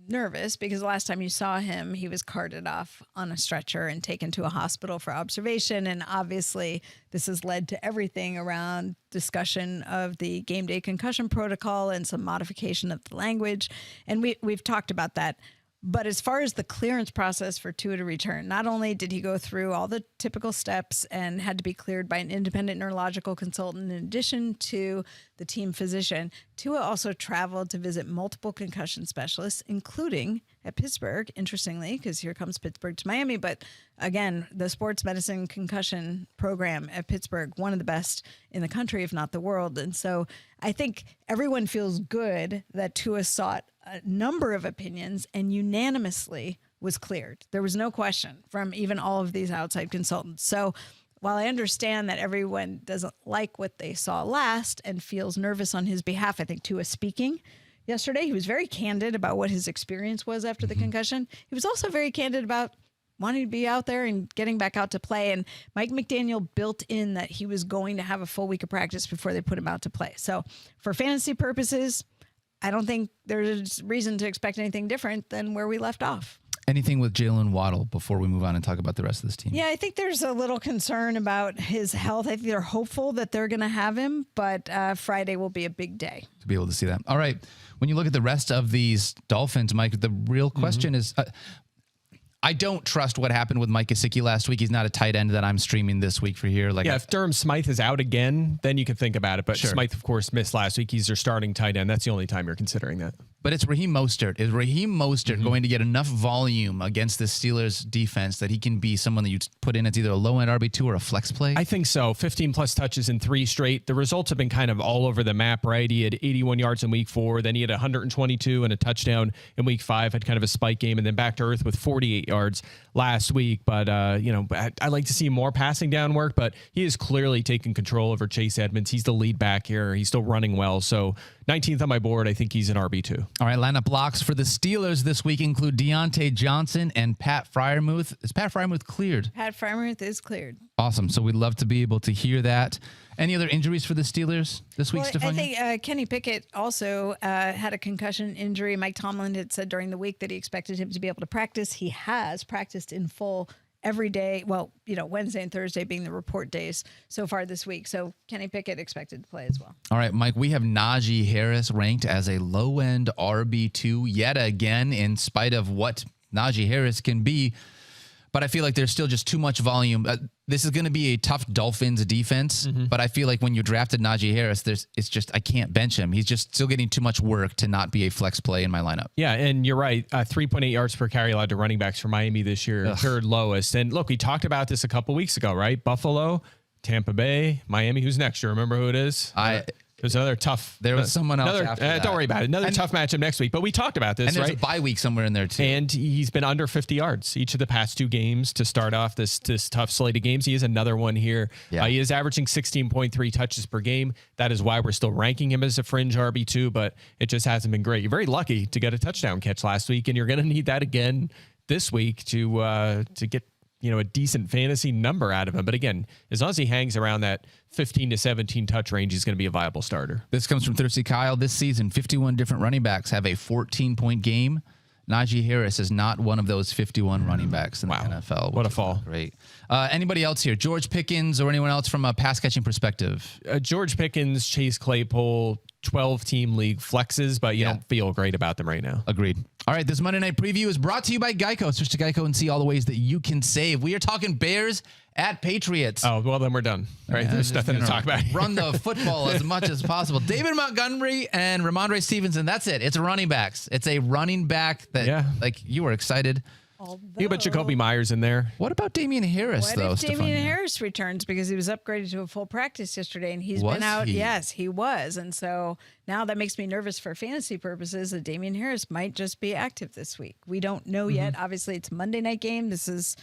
nervous because the last time you saw him, he was carted off on a stretcher and taken to a hospital for observation. And obviously, this has led to everything around discussion of the game day concussion protocol and some modification of the language. And we've talked about that. But as far as the clearance process for Tua to return, not only did he go through all the typical steps and had to be cleared by an independent neurological consultant in addition to the team physician, Tua also traveled to visit multiple concussion specialists, including at Pittsburgh, interestingly, because here comes Pittsburgh to Miami. But again, the sports medicine concussion program at Pittsburgh, one of the best in the country, if not the world. And so I think everyone feels good that Tua sought a number of opinions and unanimously was cleared. There was no question from even all of these outside consultants. So while I understand that everyone doesn't like what they saw last and feels nervous on his behalf, I think Tua speaking yesterday, he was very candid about what his experience was after the concussion. He was also very candid about wanting to be out there and getting back out to play. And Mike McDaniel built in that he was going to have a full week of practice before they put him out to play. So for fantasy purposes, I don't think there's reason to expect anything different than where we left off. Anything with Jalen Waddle before we move on and talk about the rest of this team? Yeah, I think there's a little concern about his health. I think they're hopeful that they're going to have him, but Friday will be a big day. To be able to see that. All right. When you look at the rest of these Dolphins, Mike, the real question is, I don't trust what happened with Mike Gesicki last week. He's not a tight end that I'm streaming this week for here. If Durham Smythe is out again, then you can think about it. But Smythe, of course, missed last week. He's their starting tight end. That's the only time you're considering that. But it's Raheem Mostert. Is Raheem Mostert going to get enough volume against the Steelers defense that he can be someone that you put in as either a low-end RB2 or a flex play? I think so. 15-plus touches in 3 straight. The results have been kind of all over the map, right? He had 81 yards in week 4. Then he had 122 and a touchdown in week 5, had kind of a spike game, and then back to earth with 48 yards last week. But, I like to see more passing down work, but he is clearly taking control over Chase Edmonds. He's the lead back here. He's still running well. So 19th on my board. I think he's an RB2. All right, lineup blocks for the Steelers this week include Deontay Johnson and Pat Freiermuth. Is Pat Freiermuth cleared? Pat Freiermuth is cleared. Awesome. So we'd love to be able to hear that. Any other injuries for the Steelers this week, Stephania? I think Kenny Pickett also had a concussion injury. Mike Tomlin had said during the week that he expected him to be able to practice. He has practiced in full every day. Well, Wednesday and Thursday being the report days so far this week. So Kenny Pickett expected to play as well. All right, Mike, we have Najee Harris ranked as a low-end RB2 yet again, in spite of what Najee Harris can be. But I feel like there's still just too much volume. This is going to be a tough Dolphins defense, but I feel like when you drafted Najee Harris, I can't bench him. He's just still getting too much work to not be a flex play in my lineup. Yeah, and you're right. 3.8 yards per carry allowed to running backs for Miami this year, third lowest. And look, we talked about this a couple weeks ago, right? Buffalo, Tampa Bay, Miami. Who's next? You remember who it is? There's another tough. There was someone else after that. Don't worry about it. Another tough matchup next week. But we talked about this, and there's right? a bye week somewhere in there too. And he's been under 50 yards each of the past 2 games to start off this tough slate of games. He is another one here. Yeah. He is averaging 16.3 touches per game. That is why we're still ranking him as a fringe RB2, but it just hasn't been great. You're very lucky to get a touchdown catch last week, and you're going to need that again this week to get a decent fantasy number out of him. But again, as long as he hangs around that 15 to 17 touch range, he's going to be a viable starter. This comes from Thirsty Kyle. This season, 51 different running backs have a 14-point game. Najee Harris is not one of those 51 running backs in the NFL. What a fall. Great. Anybody else here? George Pickens or anyone else from a pass catching perspective? George Pickens, Chase Claypool, 12-team league flexes, but you don't feel great about them right now. Agreed. All right, this Monday Night Preview is brought to you by Geico. Switch to Geico and see all the ways that you can save. We are talking Bears at Patriots. Oh, well, then we're done. All right, there's nothing to talk about. Run the football as much as possible. David Montgomery and Ramondre Stevenson, that's it. It's running backs. It's a running back that, you were excited. You put Jacoby Myers in there. What about Damian Harris, though, Stephania? Damian Harris returns because he was upgraded to a full practice yesterday, and he's been out. Yes, he was. And so now that makes me nervous for fantasy purposes that Damian Harris might just be active this week. We don't know yet. Obviously, it's a Monday night game. This is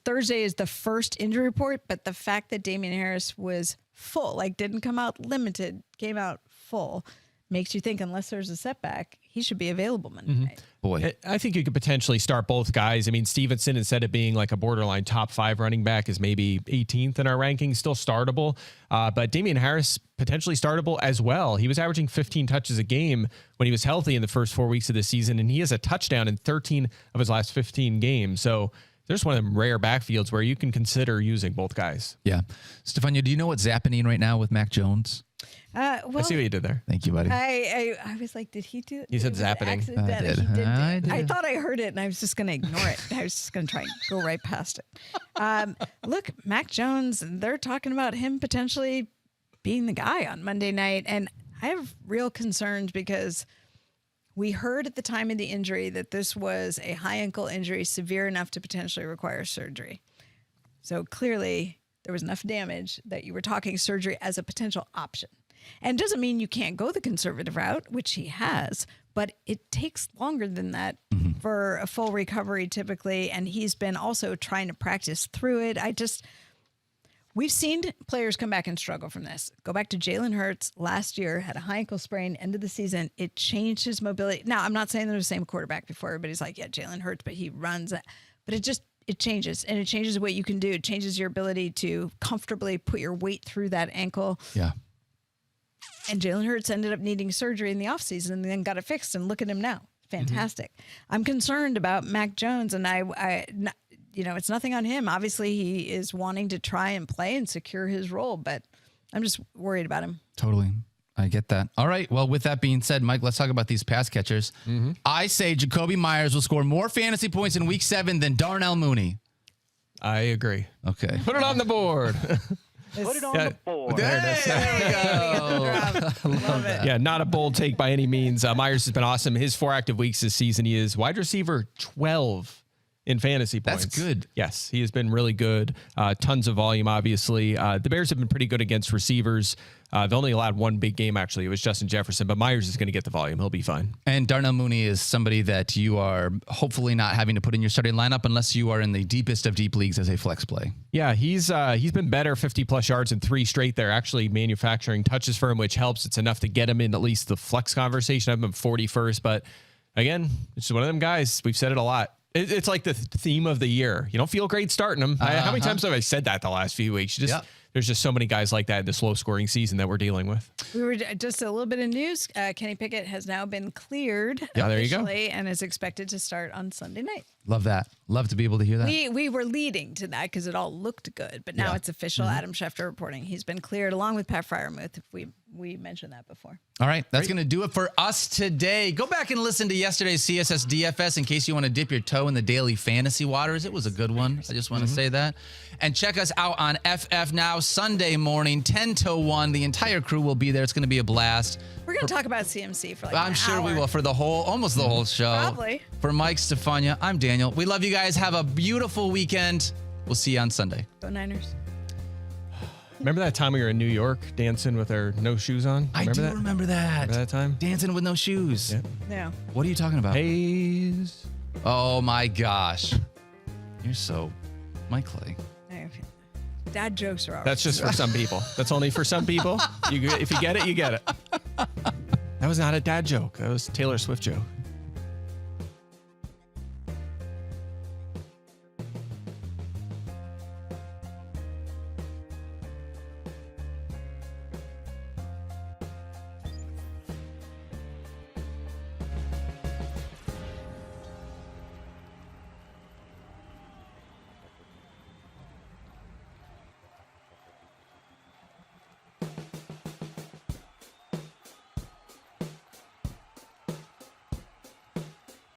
Thursday is the first injury report, but the fact that Damian Harris was full, didn't come out limited, came out full, makes you think unless there's a setback, he should be available Monday night. Boy, I think you could potentially start both guys. I mean, Stevenson, instead of being like a borderline top 5 running back, is maybe 18th in our rankings, still startable. But Damian Harris, potentially startable as well. He was averaging 15 touches a game when he was healthy in the first 4 weeks of the season, and he has a touchdown in 13 of his last 15 games. So there's one of them rare backfields where you can consider using both guys. Yeah. Stephania, do you know what's happening right now with Mac Jones? I see what you did there. Thank you, buddy. I was like, did he do it? You said zapping. I did. I thought I heard it, and I was just going to ignore it. I was just going to try and go right past it. Look, Mac Jones, they're talking about him potentially being the guy on Monday night, and I have real concerns because we heard at the time of the injury that this was a high ankle injury, severe enough to potentially require surgery. So clearly there was enough damage that you were talking surgery as a potential option. And doesn't mean you can't go the conservative route, which he has, but it takes longer than that for a full recovery typically. And he's been also trying to practice through it. We've seen players come back and struggle from this. Go back to Jalen Hurts last year, had a high ankle sprain, end of the season. It changed his mobility. Now, I'm not saying they're the same quarterback before. Everybody's like, yeah, Jalen Hurts, but he runs. But it changes, and it changes what you can do. It changes your ability to comfortably put your weight through that ankle. Yeah. And Jalen Hurts ended up needing surgery in the offseason and then got it fixed, and look at him now. Fantastic. I'm concerned about Mac Jones, and it's nothing on him. Obviously, he is wanting to try and play and secure his role, but I'm just worried about him. Totally. I get that. All right. Well, with that being said, Mike, let's talk about these pass catchers. I say Jacoby Myers will score more fantasy points in week 7 than Darnell Mooney. I agree. Okay. Put it on the board. Put it on the board. There it is. Love it. Yeah, not a bold take by any means. Myers has been awesome. His 4 active weeks this season, he is wide receiver 12 in fantasy points. That's good. Yes, he has been really good. Tons of volume, obviously. The Bears have been pretty good against receivers. They've only allowed one big game, actually. It was Justin Jefferson, but Myers is going to get the volume. He'll be fine. And Darnell Mooney is somebody that you are hopefully not having to put in your starting lineup unless you are in the deepest of deep leagues as a flex play. Yeah, he's been better, 50-plus yards in 3 straight. They're actually manufacturing touches for him, which helps. It's enough to get him in at least the flex conversation. I have him 41st, but again, it's one of them guys. We've said it a lot. It's like the theme of the year. You don't feel great starting them. How many times have I said that the last few weeks? There's just so many guys like that in this low-scoring season that we're dealing with. We were just a little bit of news. Kenny Pickett has now been cleared there you go. officially and is expected to start on Sunday night. Love that. Love to be able to hear that. We were leading to that because it all looked good, but now it's official. Adam Schefter reporting he's been cleared along with Pat Freiermuth. If we mentioned that before. All right, that's going to do it for us today. Go back and listen to yesterday's CSS DFS in case you want to dip your toe in the daily fantasy waters. It was a good one. I just want to say that. And check us out on FF Now Sunday morning, 10 to 1. The entire crew will be there. It's going to be a blast. We're going to talk about CMC for I'm sure we will for almost the whole show. Probably. For Mike, Stephania, I'm Daniel. We love you guys. Have a beautiful weekend. We'll see you on Sunday. Go Niners. Remember that time we were in New York dancing with our no shoes on? I do remember that. Remember that time? Dancing with no shoes. Yeah. Yeah. What are you talking about? Haze. Oh my gosh. You're so Mike Clay. Dad jokes are all That's just for some people. That's only for some people. If you get it, you get it. That was not a dad joke. That was a Taylor Swift joke.